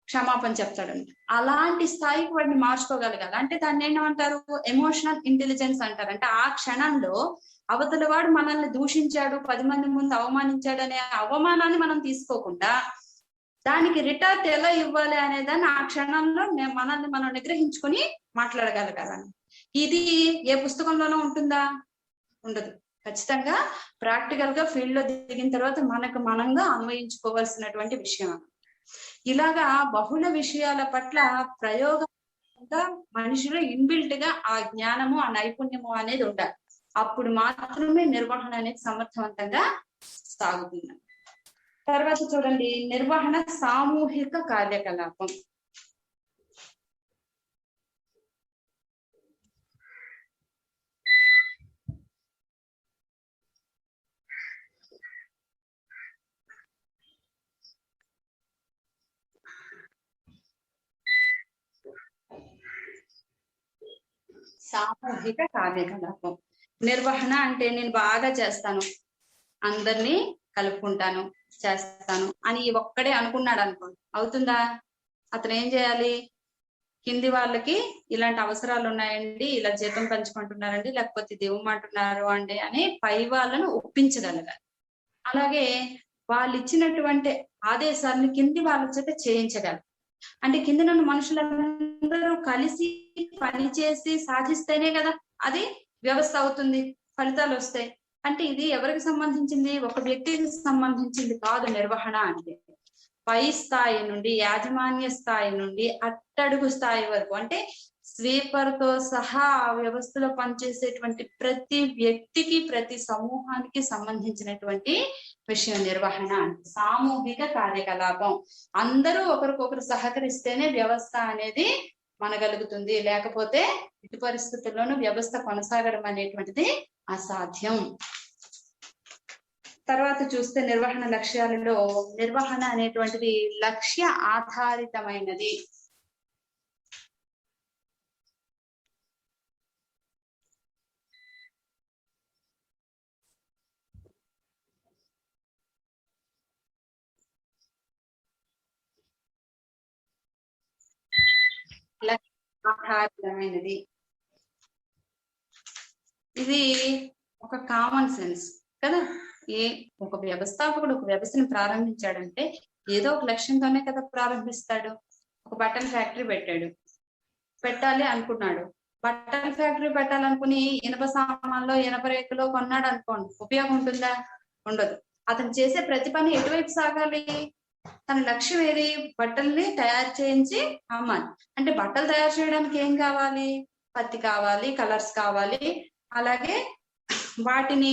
క్షమాపణ చెప్తాడంట. అలాంటి స్థాయికి వాడిని మార్చుకోగలగాలి. అంటే దాన్ని ఏమంటారు? ఎమోషనల్ ఇంటెలిజెన్స్ అంటారు. అంటే ఆ క్షణంలో అవతల వాడు మనల్ని దూషించాడు, 10 మంది ముందు అవమానించాడు అనే అవమానాన్ని మనం తీసుకోకుండా దానికి రిటర్న్ ఎలా ఇవ్వాలి అనే దాన్ని ఆ క్షణంలో మనల్ని మనం నిగ్రహించుకుని మాట్లాడగలగాలని. ఇది ఏ పుస్తకంలోనూ ఉంటుందా? ఉండదు. ఖచ్చితంగా ప్రాక్టికల్ గా ఫీల్డ్ లో దిగిన తర్వాత మనకు మనంగా అన్వయించుకోవాల్సినటువంటి విషయం. ఇలాగా బహుళ విషయాల పట్ల ప్రయోగంగా మనిషిలో ఇన్బిల్ట్ గా ఆ జ్ఞానము, ఆ నైపుణ్యము అనేది ఉండాలి. అప్పుడు మాత్రమే నిర్వహణ అనేది సమర్థవంతంగా సాగుతుంది. తర్వాత చూడండి, నిర్వహణ సామూహిక కార్యకలాపం. సామూహిక కార్యకలాపం. నిర్వహణ అంటే నేను బాగా చేస్తాను, అందరినీ కలుపుకుంటాను, చేస్తాను అని ఒక్కడే అనుకున్నాడు అనుకోండి, అవుతుందా? అతను ఏం చేయాలి? కింది వాళ్ళకి ఇలాంటి అవసరాలు ఉన్నాయండి, ఇలా జీతం పెంచుకుంటున్నారండి, లేకపోతే దివ్వమంటున్నారు అండి అని పై వాళ్ళను ఒప్పించగలగాలి. అలాగే వాళ్ళు ఇచ్చినటువంటి ఆదేశాలను కింది వాళ్ళ చేత చేయించగలరు. అంటే కింద నన్ను మనుషులందరూ కలిసి పని చేసి సాధిస్తేనే కదా అది వ్యవస్థ అవుతుంది, ఫలితాలు వస్తాయి. అంటే ఇది ఎవరికి సంబంధించింది? ఒక వ్యక్తికి సంబంధించింది కాదు నిర్వహణ అంటే. పై స్థాయి నుండి, యాజమాన్య స్థాయి నుండి అట్టడుగు స్థాయి వరకు, అంటే స్వీపర్ తో సహా ఆ వ్యవస్థలో పనిచేసేటువంటి ప్రతి వ్యక్తికి, ప్రతి సమూహానికి సంబంధించినటువంటి విషయం నిర్వహణ అంటే. సామూహిక కార్యకలాపం. అందరూ ఒకరికొకరు సహకరిస్తేనే వ్యవస్థ అనేది మనగలుగుతుంది, లేకపోతే ఇటు పరిస్థితుల్లోనూ వ్యవస్థ కొనసాగడం అనేటువంటిది అసాధ్యం. తర్వాత చూస్తే నిర్వహణ లక్ష్యాలలో నిర్వహణ అనేటువంటిది లక్ష్య ఆధారితమైనది. ఆధారితమైనది. ఇది ఒక కామన్ సెన్స్ కదా. ఒక వ్యవస్థాపకుడు ఒక వ్యవస్థను ప్రారంభించాడంటే ఏదో ఒక లక్ష్యంతోనే కదా ప్రారంభిస్తాడు. ఒక బట్టల ఫ్యాక్టరీ పెట్టాలి అనుకున్నాడు. బట్టల ఫ్యాక్టరీ పెట్టాలనుకుని ఇనుప సామాన్లో, ఇనుప రేకులో కొన్నాడు అనుకోండి, ఉపయోగం ఉంటుందా? ఉండదు. అతను చేసే ప్రతి పని ఎటువైపు సాగాలి? తన లక్ష్యం ఏది? బట్టల్ని తయారు చేయించి అమ్మాలి. అంటే బట్టలు తయారు చేయడానికి ఏం కావాలి? పత్తి కావాలి, కలర్స్ కావాలి, అలాగే వాటిని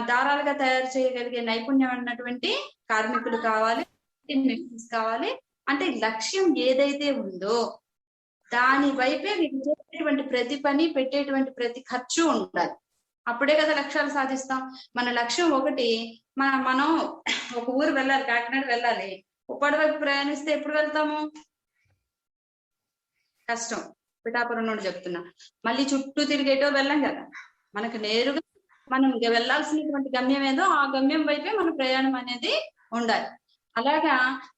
దారాలుగా తయారు చేయగలిగే నైపుణ్యం ఉన్నటువంటి కార్మికులు కావాలి, మెషిన్స్ కావాలి. అంటే లక్ష్యం ఏదైతే ఉందో దాని వైపే చేసేటువంటి ప్రతి పని, పెట్టేటువంటి ప్రతి ఖర్చు ఉండాలి. అప్పుడే కదా లక్ష్యాలు సాధిస్తాం. మన లక్ష్యం ఒకటి, మనం ఒక ఊరు వెళ్ళాలి, కాకినాడ వెళ్ళాలి, ఉప్పాడ వైపు ప్రయాణిస్తే ఎప్పుడు వెళ్తాము? కష్టం. పిఠాపురం నుండి చెప్తున్నా. మళ్ళీ చుట్టూ తిరిగేటో వెళ్ళాం కదా. మనకు నేరుగా మనం వెళ్ళాల్సినటువంటి గమ్యం ఏదో ఆ గమ్యం వైపే మన ప్రయాణం అనేది ఉండాలి. అలాగా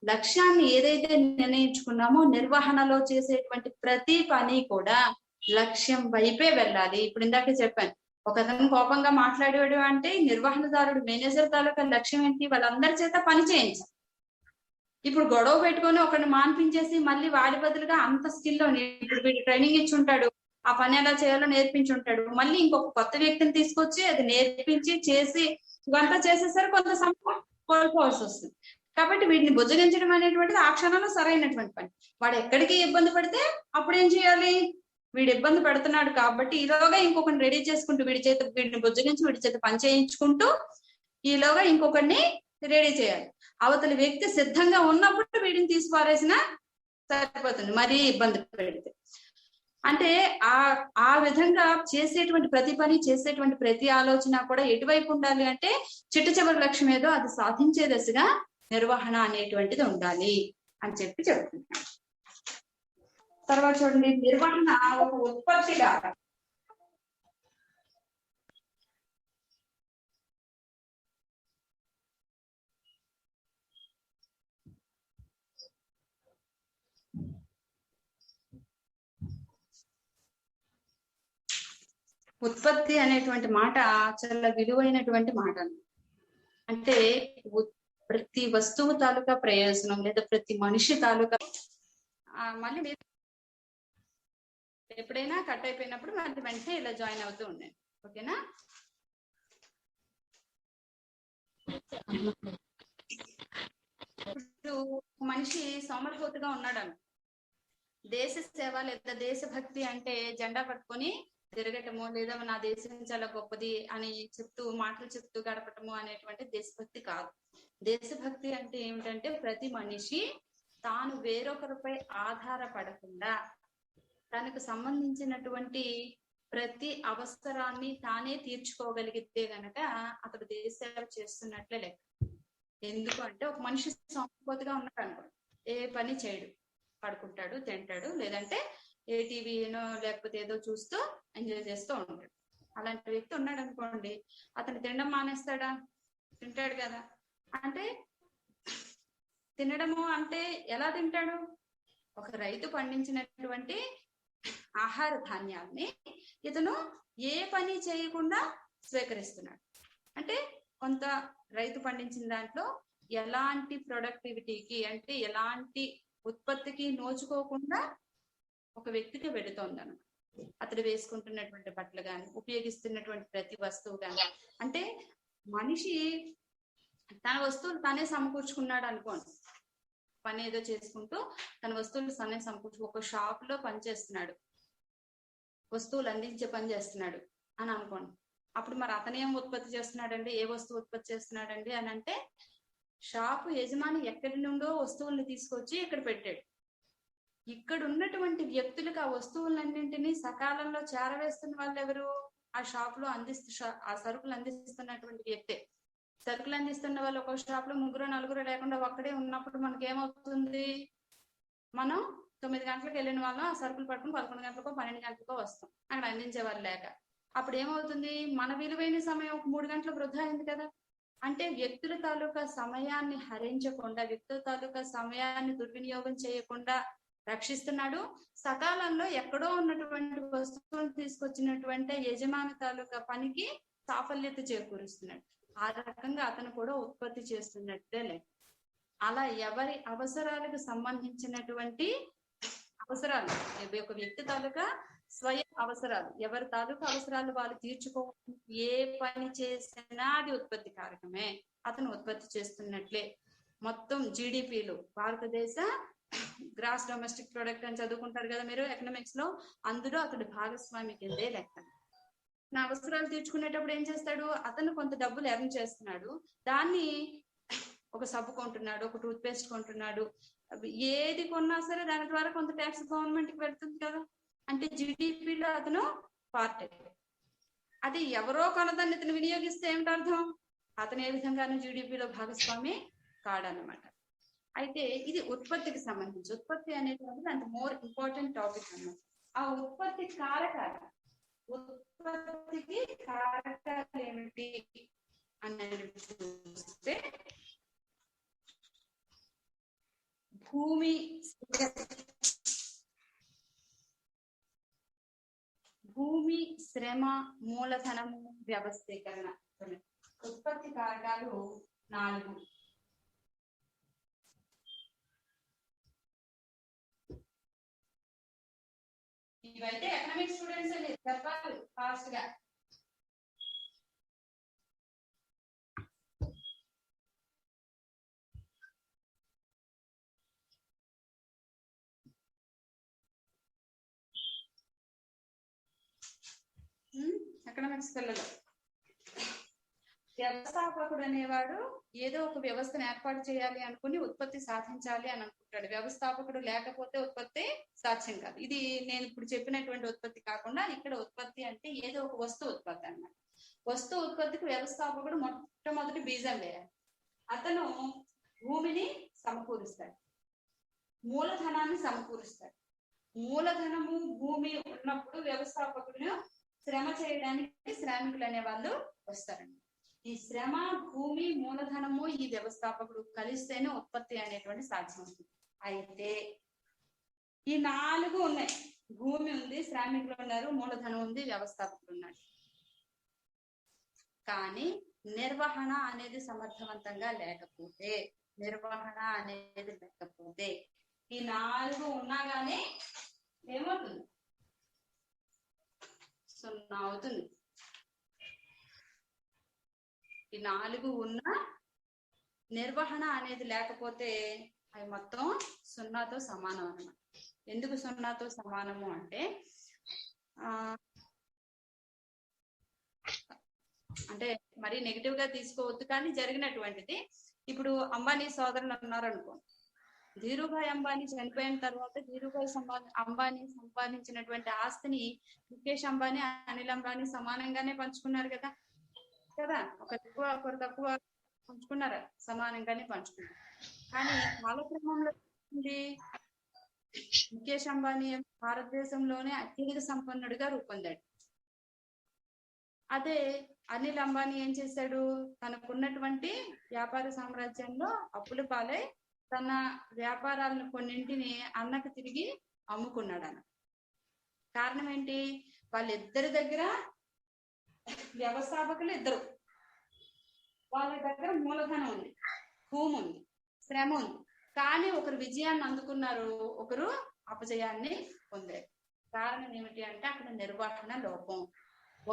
లక్ష్యాన్ని ఏదైతే నిర్ణయించుకున్నామో నిర్వహణలో చేసేటువంటి ప్రతి పని కూడా లక్ష్యం వైపే వెళ్ళాలి. ఇప్పుడు ఇందాకే చెప్పాను, ఒకతను కోపంగా మాట్లాడేవాడు అంటే నిర్వహణదారుడు, మేనేజర్ తాలూకా లక్ష్యం ఏంటి? వాళ్ళందరి చేత పని చేయించాలి. ఇప్పుడు గొడవ పెట్టుకొని ఒకరిని మాన్పించేసి మళ్ళీ వాడి బదులుగా అంత స్కిల్లో, ఇప్పుడు వీడు ట్రైనింగ్ ఇచ్చి ఉంటాడు, ఆ పని ఎలా చేయాలో నేర్పించి ఉంటాడు. మళ్ళీ ఇంకొక కొత్త వ్యక్తిని తీసుకొచ్చి అది నేర్పించి చేసి ఇవంతా చేసేసరికి కొంత సమయం కోల్పోవాల్సి వస్తుంది. కాబట్టి వీటిని బుజ్జగించడం అనేటువంటిది ఆ క్షణంలో సరైనటువంటి పని. వాడు ఎక్కడికి ఇబ్బంది పడితే అప్పుడు ఏం చేయాలి? వీడు ఇబ్బంది పెడుతున్నాడు కాబట్టి ఈలోగా ఇంకొకరిని రెడీ చేసుకుంటూ వీడిని బుజ్జగించి వీడి చేత పని చేయించుకుంటూ ఈలోగా ఇంకొకరిని రెడీ చేయాలి. అవతలి వ్యక్తి సిద్ధంగా ఉన్నప్పుడు వీడిని తీసి పారేసినా సరిపోతుంది, మరీ ఇబ్బంది పెడితే. అంటే ఆ విధంగా చేసేటువంటి ప్రతి పని, చేసేటువంటి ప్రతి ఆలోచన కూడా ఎటువైపు ఉండాలి అంటే చిట్ట చివరి లక్ష్యం ఏదో అది సాధించే దశగా నిర్వహణ అనేటువంటిది ఉండాలి అని చెప్పి చెప్తున్నాను. తర్వాత చూడండి, నిర్వహణ ఒక ఉత్పత్తిగా ఉత్పత్తి అనేటువంటి మాట చాలా విలువైనటువంటి మాట. అంటే ప్రతి వస్తువు తాలూకా ప్రయోజనం లేదా ప్రతి మనిషి తాలూకా మళ్ళీ ఎప్పుడైనా కట్ అయిపోయినప్పుడు మళ్ళీ వెంటనే ఇలా జాయిన్ అవుతూ ఉండండి, ఓకేనా? ఇప్పుడు మనిషి సోమరిపోతుగా ఉన్నాడు, దేశ సేవ లేదా దేశభక్తి అంటే జెండా పట్టుకొని తిరగటము లేదా నా దేశం చాలా గొప్పది అని మాటలు చెప్తూ గడపటము అనేటువంటి దేశభక్తి కాదు. దేశభక్తి అంటే ఏమిటంటే ప్రతి మనిషి తాను వేరొకరిపై ఆధారపడకుండా తనకు సంబంధించినటువంటి ప్రతి అవసరాన్ని తానే తీర్చుకోగలిగితే గనక అతడు దేశ సేవ చేస్తున్నట్లే లెక్క. ఎందుకు అంటే ఒక మనిషి సోమరిపోతుగా ఉన్నాడు అనుకోండి, ఏ పని చేయడు, పడుకుంటాడు, తింటాడు, లేదంటే ఏ టీవీనో లేకపోతే ఏదో చూస్తూ ఎంజాయ్ చేస్తూ ఉంటాడు. అలాంటి వ్యక్తి ఉన్నాడు అనుకోండి, అతను తినడం మానేస్తాడా? తింటాడు కదా. అంటే తినడము అంటే ఎలా తింటాడు? ఒక రైతు పండించినటువంటి ఆహార ధాన్యాన్ని ఇతను ఏ పని చేయకుండా స్వీకరిస్తున్నాడు. అంటే కొంత రైతు పండించిన దాంట్లో ఎలాంటి ప్రొడక్టివిటీకి అంటే ఎలాంటి ఉత్పత్తికి నోచుకోకుండా ఒక వ్యక్తికి వెళుతోందను. అతడు వేసుకుంటున్నటువంటి బట్టలు కానీ, ఉపయోగిస్తున్నటువంటి ప్రతి వస్తువు కానీ, అంటే మనిషి తన వస్తువులు తానే సమకూర్చుకున్నాడు అనుకోండి. పని ఏదో చేసుకుంటూ తన వస్తువులు తానే సమకూర్చు, ఒక షాప్ లో పనిచేస్తున్నాడు, వస్తువులు అందించే పని చేస్తున్నాడు అని అనుకోండి. అప్పుడు మరి అతనేం ఉత్పత్తి చేస్తున్నాడండి, ఏ వస్తువు ఉత్పత్తి చేస్తున్నాడండి అని అంటే, షాపు యజమాని ఎక్కడి నుండో వస్తువుల్ని తీసుకొచ్చి ఇక్కడ పెట్టాడు. ఇక్కడ ఉన్నటువంటి వ్యక్తులకు ఆ వస్తువులన్నింటినీ సకాలంలో చేరవేస్తున్న వాళ్ళు ఎవరు? ఆ షాప్ లో ఆ సరుకులు అందిస్తున్నటువంటి వ్యక్తే. సరుకులు అందిస్తున్న వాళ్ళు ఒక షాప్ లో 3-4 లేకుండా ఒక్కడే ఉన్నప్పుడు మనకి ఏమవుతుంది? మనం 9 గంటలకు వెళ్ళిన వాళ్ళం ఆ సరుకులు పట్టుకుని 11 గంటలకో 12 గంటలకో వస్తాం, అక్కడ అందించే వాళ్ళు లేక. అప్పుడు ఏమవుతుంది? మన విలువైన సమయం ఒక 3 గంటలు వృధా అయింది కదా. అంటే వ్యక్తుల తాలూకా సమయాన్ని హరించకుండా, వ్యక్తుల తాలూకా సమయాన్ని దుర్వినియోగం చేయకుండా రక్షిస్తున్నాడు. సకాలంలో ఎక్కడో ఉన్నటువంటి వస్తువులను తీసుకొచ్చినటువంటి యజమాని తాలూకా పనికి సాఫల్యత చేకూరుస్తున్నాడు. ఆ రకంగా అతను కూడా ఉత్పత్తి చేస్తున్నట్టే లెక్క. అలా ఎవరి అవసరాలకు సంబంధించినటువంటి అవసరాలు, ఒక వ్యక్తి తాలూకా స్వయం అవసరాలు, ఎవరి తాలూకా అవసరాలు వాళ్ళు తీర్చుకోవడానికి ఏ పని చేసినా అది ఉత్పత్తి కారకమే, అతను ఉత్పత్తి చేస్తున్నట్లే. మొత్తం జీడిపిలో భారతదేశ గ్రాస్ డొమెస్టిక్ ప్రొడక్ట్ అని చదువుకుంటారు కదా మీరు ఎకనామిక్స్ లో, అందులో అతడు భాగస్వామి కిందే లెక్క. నా అవసరాలు తీర్చుకునేటప్పుడు ఏం చేస్తాడు? అతను కొంత డబ్బులు ఎర్న్ చేస్తున్నాడు, దాన్ని ఒక సబ్బు కొంటున్నాడు, ఒక టూత్ పేస్ట్ కొంటున్నాడు, ఏది కొన్నా సరే దాని ద్వారా కొంత ట్యాక్స్ గవర్నమెంట్ కి వెళ్తుంది కదా. అంటే జీడిపిలో అతను పార్ట్. అది ఎవరో కొనదాన్ని ఇతను వినియోగిస్తే ఏమిటి అర్థం? అతను ఏ విధంగానూ జీడిపిలో భాగస్వామి కాడనమాట. అయితే ఇది ఉత్పత్తికి సంబంధించి. ఉత్పత్తి అనేటువంటిది అంత మోర్ ఇంపార్టెంట్ టాపిక్ అన్నమాట. ఆ ఉత్పత్తి కారకాలు, ఉత్పత్తికి కారకాలు ఏమిటి అనేది చూస్తే, భూమి, శ్రమ, మూలధనము, వ్యవస్థీకరణ. ఉత్పత్తి కారకాలు 4. ఈ ఇవైతే ఎకనామిక్ స్టూడెంట్స్ మీరు చెప్పాలి ఫాస్ట్ గా. ఎకనామిక్స్ పిల్లలు, వ్యవస్థాపకుడు అనేవాడు ఏదో ఒక వ్యవస్థను ఏర్పాటు చేయాలి అనుకుని ఉత్పత్తి సాధించాలి అని అనుకుంటాడు. వ్యవస్థాపకుడు లేకపోతే ఉత్పత్తి సాధ్యం కాదు. ఇది నేను ఇప్పుడు చెప్పినటువంటి ఉత్పత్తి కాకుండా ఇక్కడ ఉత్పత్తి అంటే ఏదో ఒక వస్తువు ఉత్పత్తి అన్నమాట. వస్తువు ఉత్పత్తికి వ్యవస్థాపకుడు మొట్టమొదటి బీజం వేయాలి. అతను భూమిని సమకూరుస్తాడు, మూలధనాన్ని సమకూరుస్తాడు. మూలధనము భూమి ఉన్నప్పుడు వ్యవస్థాపకుడు శ్రమ చేయడానికి శ్రామికులు అనే వాళ్ళు వస్తారండి. ఈ శ్రమ, భూమి, మూలధనము ఈ వ్యవస్థాపకుడు కలిస్తేనే ఉత్పత్తి అనేటువంటి సాధ్యం అవుతుంది. అయితే ఈ 4 ఉన్నాయి. భూమి ఉంది, శ్రామికులు ఉన్నారు, మూలధనం ఉంది, వ్యవస్థాపకుడు ఉన్నాడు. కానీ నిర్వహణ అనేది సమర్థవంతంగా లేకపోతే, ఈ 4 ఉన్నా గానీ ఏమవుతుంది? 0 అవుతుంది. ఈ 4 ఉన్నా నిర్వహణ అనేది లేకపోతే అవి మొత్తం 0తో సమానం అన్నమాట. ఎందుకు 0తో సమానము అంటే అంటే మరి నెగిటివ్ గా తీసుకోవద్దు, కానీ జరిగినటువంటిది. ఇప్పుడు అంబానీ సోదరులు ఉన్నారనుకో, ధీరుభాయ్ అంబానీ చనిపోయిన తర్వాత ధీరుభాయ్ అంబానీ సంపాదించినటువంటి ఆస్తిని ముఖేష్ అంబానీ, అనిల్ అంబానీ సమానంగానే పంచుకున్నారు కదా. ఒకరు ఎక్కువ ఒకరు తక్కువ పంచుకున్నారు, సమానంగానే పంచుకున్నారు. కానీ కాలక్రమంలో ముఖేష్ అంబానీ భారతదేశంలోనే అత్యధిక సంపన్నుడిగా రూపొందాడు. అదే అనిల్ అంబానీ ఏం చేశాడు? తనకున్నటువంటి వ్యాపార సామ్రాజ్యంలో అప్పుల పాలై తన వ్యాపారాలను కొన్నింటిని అన్నకు తిరిగి అమ్ముకున్నాడు అన్న. కారణం ఏంటి? వాళ్ళిద్దరి దగ్గర వ్యవస్థాపకులు ఇద్దరు, వాళ్ళ దగ్గర మూలధనం ఉంది, భూమి ఉంది, శ్రమ ఉంది. కానీ ఒకరు విజయాన్ని అందుకున్నారు, ఒకరు అపజయాన్ని పొందారు. కారణం ఏమిటి అంటే అక్కడ నిర్వహణ లోపం.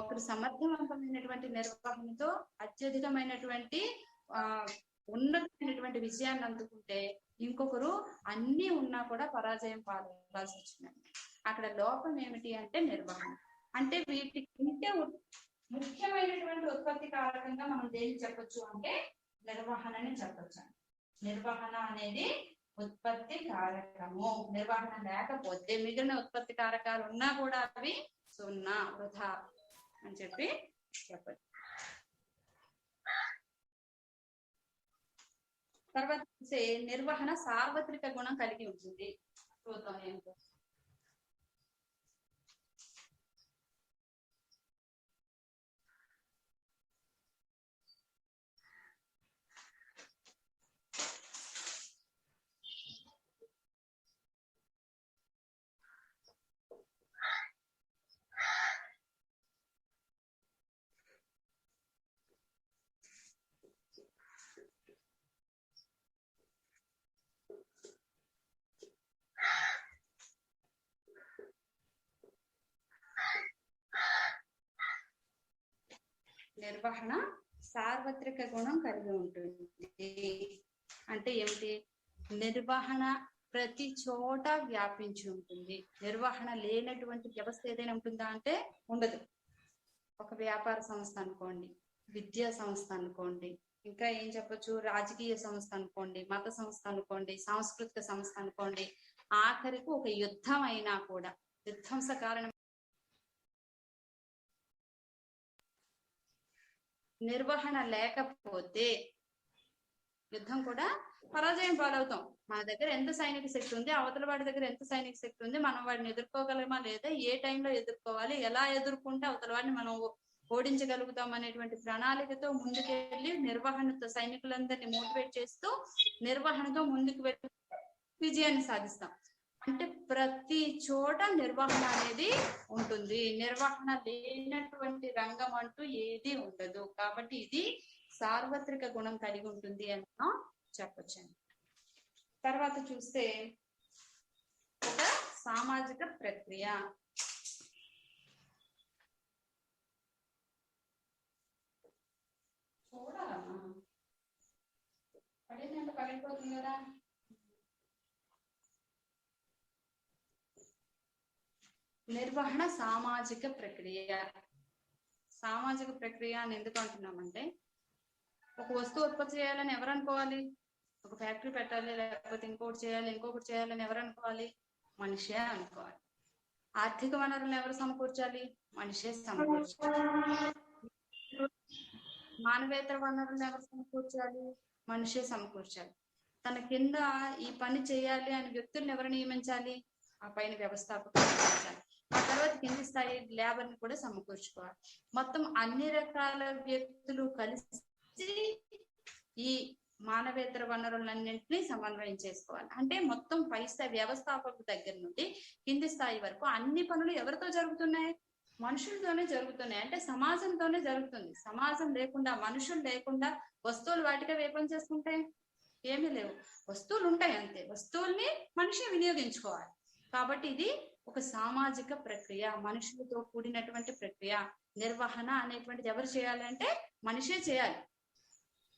ఒకరు సమర్థవంతమైనటువంటి నిర్వహణతో అత్యధికమైనటువంటి ఉన్నతమైనటువంటి విజయాన్ని అందుకుంటే, ఇంకొకరు అన్ని ఉన్నా కూడా పరాజయం పాల్గొనాల్సి వచ్చిందండి. అక్కడ లోపం ఏమిటి అంటే నిర్వహణ. అంటే వీటికంటే ముఖ్యమైనటువంటి ఉత్పత్తి కారకంగా మనం దేన్ని చెప్పొచ్చు అంటే నిర్వహణని చెప్పొచ్చు. నిర్వహణ అనేది ఉత్పత్తి కారకము. నిర్వహణ లేకపోతే మిగిలిన ఉత్పత్తి కారకాలు ఉన్నా కూడా అవి 0, వృధా అని చెప్పి చెప్పచ్చు. తర్వాత చూసే నిర్వహణ సార్వత్రిక గుణం కలిగి ఉంటుంది. చూద్దాం ఏంటో. నిర్వహణ సార్వత్రిక గుణం కలిగి ఉంటుంది. అంటే ఏమిటి? నిర్వహణ ప్రతి చోట వ్యాపించి ఉంటుంది. నిర్వహణ లేనటువంటి వ్యవస్థ ఏదైనా ఉంటుందా అంటే ఉండదు. ఒక వ్యాపార సంస్థ అనుకోండి, విద్యా సంస్థ అనుకోండి, ఇంకా ఏం చెప్పొచ్చు, రాజకీయ సంస్థ అనుకోండి, మత సంస్థ అనుకోండి, సాంస్కృతిక సంస్థ అనుకోండి, ఆఖరికి ఒక యుద్ధం అయినా కూడా విధ్వంస కారణం నిర్వహణ లేకపోతే యుద్ధం కూడా పరాజయం పాలవుతాం. మన దగ్గర ఎంత సైనిక శక్తి ఉంది, అవతల వాడి దగ్గర ఎంత సైనిక శక్తి ఉంది, మనం వాడిని ఎదుర్కోగలమా లేదా, ఏ టైంలో ఎదుర్కోవాలి, ఎలా ఎదుర్కొంటే అవతల వాడిని మనం ఓడించగలుగుతాం అనేటువంటి ప్రణాళికతో ముందుకెళ్ళి నిర్వహణతో సైనికులందరినీ మోటివేట్ చేస్తూ నిర్వహణతో ముందుకు వెళ్ళి విజయాన్ని సాధిస్తాం. అంటే ప్రతి చోట నిర్వహణ అనేది ఉంటుంది. నిర్వహణ లేనటువంటి రంగం అంటూ ఏది ఉండదు. కాబట్టి ఇది సార్వత్రిక గుణం కలిగి ఉంటుంది అని చెప్పొచ్చండి. తర్వాత చూస్తే ఒక సామాజిక ప్రక్రియ. చూడాలమ్మా, పడిందంటే పడిపోతుంది కదా. నిర్వహణ సామాజిక ప్రక్రియ. సామాజిక ప్రక్రియ అని ఎందుకు అంటున్నామంటే, ఒక వస్తువు ఉత్పత్తి చేయాలని ఎవరు అనుకోవాలి? ఒక ఫ్యాక్టరీ పెట్టాలి, లేకపోతే ఇంకొకటి చేయాలి, ఇంకొకటి చేయాలని ఎవరు అనుకోవాలి? మనిషే అనుకోవాలి. ఆర్థిక వనరులను ఎవరు సమకూర్చాలి? మనిషే సమకూర్చాలి. మానవేతర వనరులను ఎవరు సమకూర్చాలి? మనిషే సమకూర్చాలి. తన కింద ఈ పని చేయాలి అని వ్యక్తులను ఎవరు నియమించాలి? ఆ పైన వ్యవస్థాపకులు నియమించాలి. ఆ తర్వాత కింది స్థాయి లేబర్ ని కూడా సమకూర్చుకోవాలి. మొత్తం అన్ని రకాల వ్యక్తులు కలిసి ఈ మానవేతర వనరులన్నింటినీ సమన్వయం చేసుకోవాలి. అంటే మొత్తం పై స్థాయి వ్యవస్థాపకుల దగ్గర నుండి కింది స్థాయి వరకు అన్ని పనులు ఎవరితో జరుగుతున్నాయి? మనుషులతోనే జరుగుతున్నాయి. అంటే సమాజంతోనే జరుగుతుంది. సమాజం లేకుండా, మనుషులు లేకుండా వస్తువులు వాటిగా వేపం చేసుకుంటాయి? ఏమీ లేవు. వస్తువులు ఉంటాయి అంతే. వస్తువుల్ని మనిషి వినియోగించుకోవాలి. కాబట్టి ఇది ఒక సామాజిక ప్రక్రియ, మనుషులతో కూడినటువంటి ప్రక్రియ. నిర్వహణ అనేటువంటిది ఎవరు చేయాలి అంటే మనిషే చేయాలి.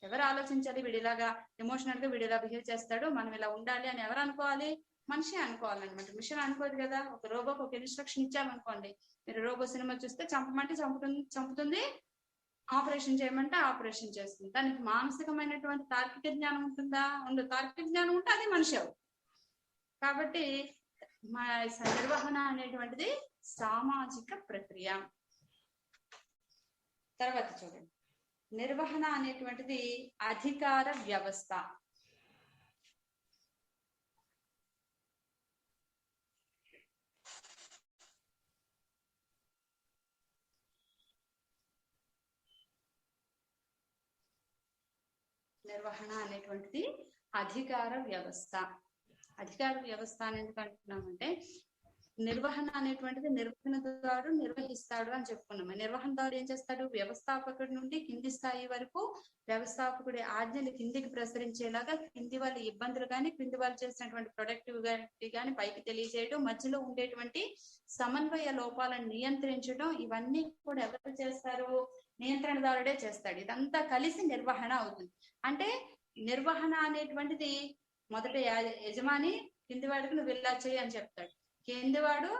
ఎవరు ఆలోచించాలి? వీడిలాగా ఎమోషనల్ గా వీడిలా బిహేవ్ చేస్తాడు, మనం ఇలా ఉండాలి అని ఎవరు అనుకోవాలి? మనిషి అనుకోవాలన్నమాట. మిషన్ అనుకోదు కదా. ఒక రోబోకి ఒక ఇన్స్ట్రక్షన్ ఇచ్చామనుకోండి, మీరు రోబో సినిమా చూస్తే చంపమంటే చంపుతుంది, ఆపరేషన్ చేయమంటే ఆపరేషన్ చేస్తుంది. దానికి మానసికమైనటువంటి తార్కిక జ్ఞానం ఉంటుందా? ఉండదు. తార్కిక జ్ఞానం ఉంటే అది మనిషి అవుతుంది. కాబట్టి మా నిర్వహణ అనేటువంటిది సామాజిక ప్రక్రియ. తర్వాత చూడండి, నిర్వహణ అనేటువంటిది అధికార వ్యవస్థ. నిర్వహణ అనేటువంటిది అధికార వ్యవస్థ. అధికార వ్యవస్థ అని ఎందుకు అంటున్నామంటే, నిర్వహణ అనేటువంటిది నిర్వహణదారు నిర్వహిస్తాడు అని చెప్పుకున్నాము. నిర్వహణదారు ఏం చేస్తాడు? వ్యవస్థాపకుడి నుండి కింది స్థాయి వరకు వ్యవస్థాపకుడి ఆజ్ఞలు కిందికి ప్రసరించేలాగా కింది వాళ్ళ ఇబ్బందులు కానీ, కింది వాళ్ళు చేసినటువంటి ప్రొడక్టివిటీ కానీ పైకి తెలియజేయడం, మధ్యలో ఉండేటువంటి సమన్వయ లోపాలను నియంత్రించడం, ఇవన్నీ కూడా ఎవరు చేస్తారు? నియంత్రణదారుడే చేస్తాడు. ఇదంతా కలిసి నిర్వహణ అవుతుంది. అంటే నిర్వహణ అనేటువంటిది మొదట యజమాని కింది వాడికి నువ్వు ఇలా చేయి అని చెప్తాడు. కిందివాడు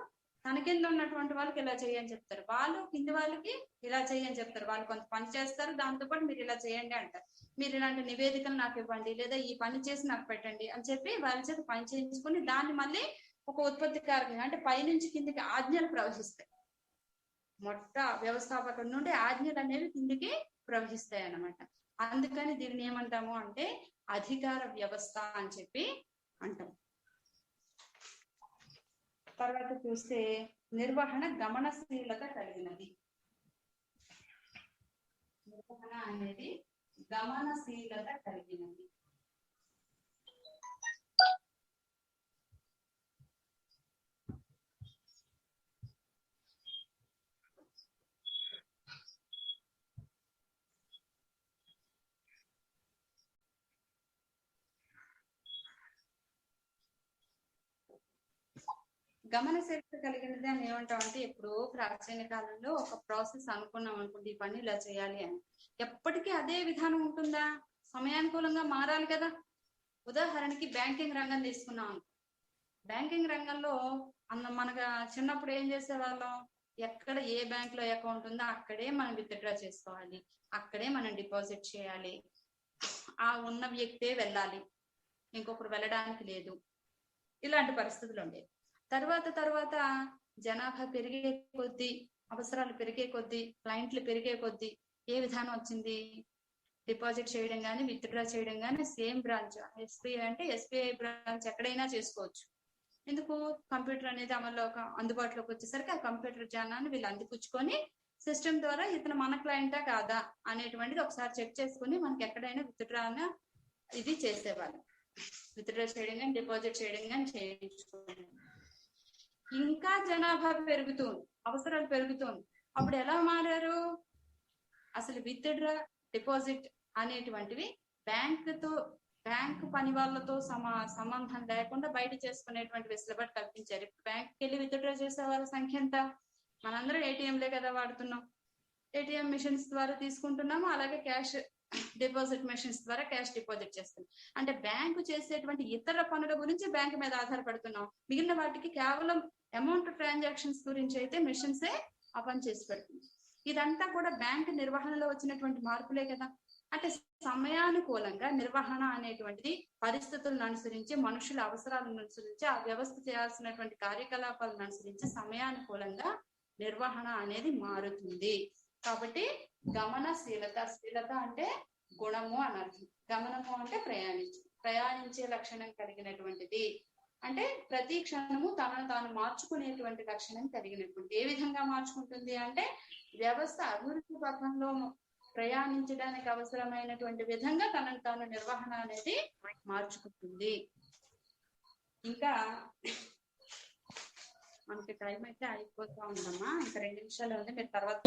తన కింద ఉన్నటువంటి వాళ్ళకి ఇలా చేయని చెప్తారు. వాళ్ళు కింది వాళ్ళకి ఇలా చేయని చెప్తారు. వాళ్ళు కొంత పని చేస్తారు, దాంతోపాటు మీరు ఇలా చేయండి అంటారు. మీరు ఇలాంటి నివేదికలు నాకు ఇవ్వండి, లేదా ఈ పని చేసి నాకు పెట్టండి అని చెప్పి వాళ్ళ చేత పని చేయించుకొని దాన్ని మళ్ళీ ఒక ఉత్పత్తికారకంగా, అంటే పైనుంచి కిందికి ఆజ్ఞలు ప్రవహిస్తాయి. మొట్ట వ్యవస్థాపకుడి నుండి ఆజ్ఞలు అనేవి కిందికి ప్రవహిస్తాయి అన్నమాట. అందుకని దీన్ని ఏమంటాము అంటే అధికార వ్యవస్థ అని చెప్పి అంటాం. తర్వాత చూస్తే నిర్వహణ గమనశీలత కలిగినది. నిర్వహణ అనేది గమనశీలత కలిగినది. గమనశీలత కలిగినది అని ఏమంటాం అంటే, ఇప్పుడు ప్రాచీన కాలంలో ఒక ప్రాసెస్ అనుకున్నాం అనుకోండి, ఈ పని ఇలా చేయాలి అని, ఎప్పటికీ అదే విధానం ఉంటుందా? సమయానుకూలంగా మారాలి కదా. ఉదాహరణకి బ్యాంకింగ్ రంగం తీసుకున్నాం. బ్యాంకింగ్ రంగంలో మనకు చిన్నప్పుడు ఏం చేసేవాళ్ళం? ఎక్కడ ఏ బ్యాంక్ లో అకౌంట్ ఉందో అక్కడే మనం విత్డ్రా చేసుకోవాలి, అక్కడే మనం డిపాజిట్ చేయాలి, ఆ ఉన్న వ్యక్తే వెళ్ళాలి, ఇంకొకరు వెళ్ళడానికి లేదు. ఇలాంటి పరిస్థితులు ఉండేవి. తర్వాత జనాభా పెరిగే కొద్దీ, అవసరాలు పెరిగే కొద్దీ, క్లయింట్లు పెరిగే కొద్దీ ఏ విధానం వచ్చింది? డిపాజిట్ చేయడం కానీ, విత్డ్రా చేయడం కానీ సేమ్ బ్రాంచ్. ఎస్బీఐ అంటే ఎస్బీఐ బ్రాంచ్ ఎక్కడైనా చేసుకోవచ్చు. ఎందుకు? కంప్యూటర్ అనేది అందుబాటులోకి వచ్చేసరికి ఆ కంప్యూటర్ జ్ఞానాన్ని వీళ్ళు అందిపుచ్చుకొని సిస్టమ్ ద్వారా ఇతను మన క్లయింటా కాదా అనేటువంటిది ఒకసారి చెక్ చేసుకుని మనకి ఎక్కడైనా విత్డ్రా ఇది చేసేవాళ్ళు. విత్డ్రా చేయడం కానీ, డిపాజిట్ చేయడం కానీ చేయించుకోండి. ఇంకా జనాభా పెరుగుతుంది, అవసరాలు పెరుగుతుంది. అప్పుడు ఎలా మారారు? అసలు విత్డ్రా, డిపాజిట్ అనేటువంటివి బ్యాంకు పని వాళ్ళతో సంబంధం లేకుండా బయట చేసుకునేటువంటి వెసులుబాటు కల్పించారు. బ్యాంకుకి వెళ్ళి విత్డ్రా చేసే వాళ్ళ సంఖ్య ఎంత? మనందరం ఏటీఎంలే కదా వాడుతున్నాం. ఏటీఎం మిషన్స్ ద్వారా తీసుకుంటున్నాము, అలాగే క్యాష్ డిపాజిట్ మెషిన్స్ ద్వారా క్యాష్ డిపాజిట్ చేస్తున్నాం. అంటే బ్యాంకు చేసేటువంటి ఇతర పనుల గురించి బ్యాంకు మీద ఆధారపడుతున్నాం. మిగిలిన వాటికి కేవలం అమౌంట్ ట్రాన్సాక్షన్స్ గురించి అయితే మెషిన్సే ఆ పని చేసి పెడుతుంది. ఇదంతా కూడా బ్యాంకు నిర్వహణలో వచ్చినటువంటి మార్పులే కదా. అంటే సమయానుకూలంగా నిర్వహణ అనేటువంటిది పరిస్థితులను అనుసరించి, మనుషుల అవసరాలను అనుసరించి, ఆ వ్యవస్థ చేయాల్సినటువంటి కార్యకలాపాలను అనుసరించి సమయానుకూలంగా నిర్వహణ అనేది మారుతుంది. కాబట్టి గమనశీలత, శీలత అంటే గుణము అని అర్థం. గమనము అంటే ప్రయాణించే లక్షణం కలిగినటువంటిది. అంటే ప్రతి క్షణము తనను తాను మార్చుకునేటువంటి లక్షణం కలిగినటువంటి. ఏ విధంగా మార్చుకుంటుంది అంటే వ్యవస్థ అభివృద్ధి పథంలో ప్రయాణించడానికి అవసరమైనటువంటి విధంగా తనను తాను నిర్వహణ అనేది మార్చుకుంటుంది. ఇంకా మనకి టైం అయితే అయిపోతా ఉందమ్మా. ఇంకా 2 నిమిషాలు ఉంది, మీరు తర్వాత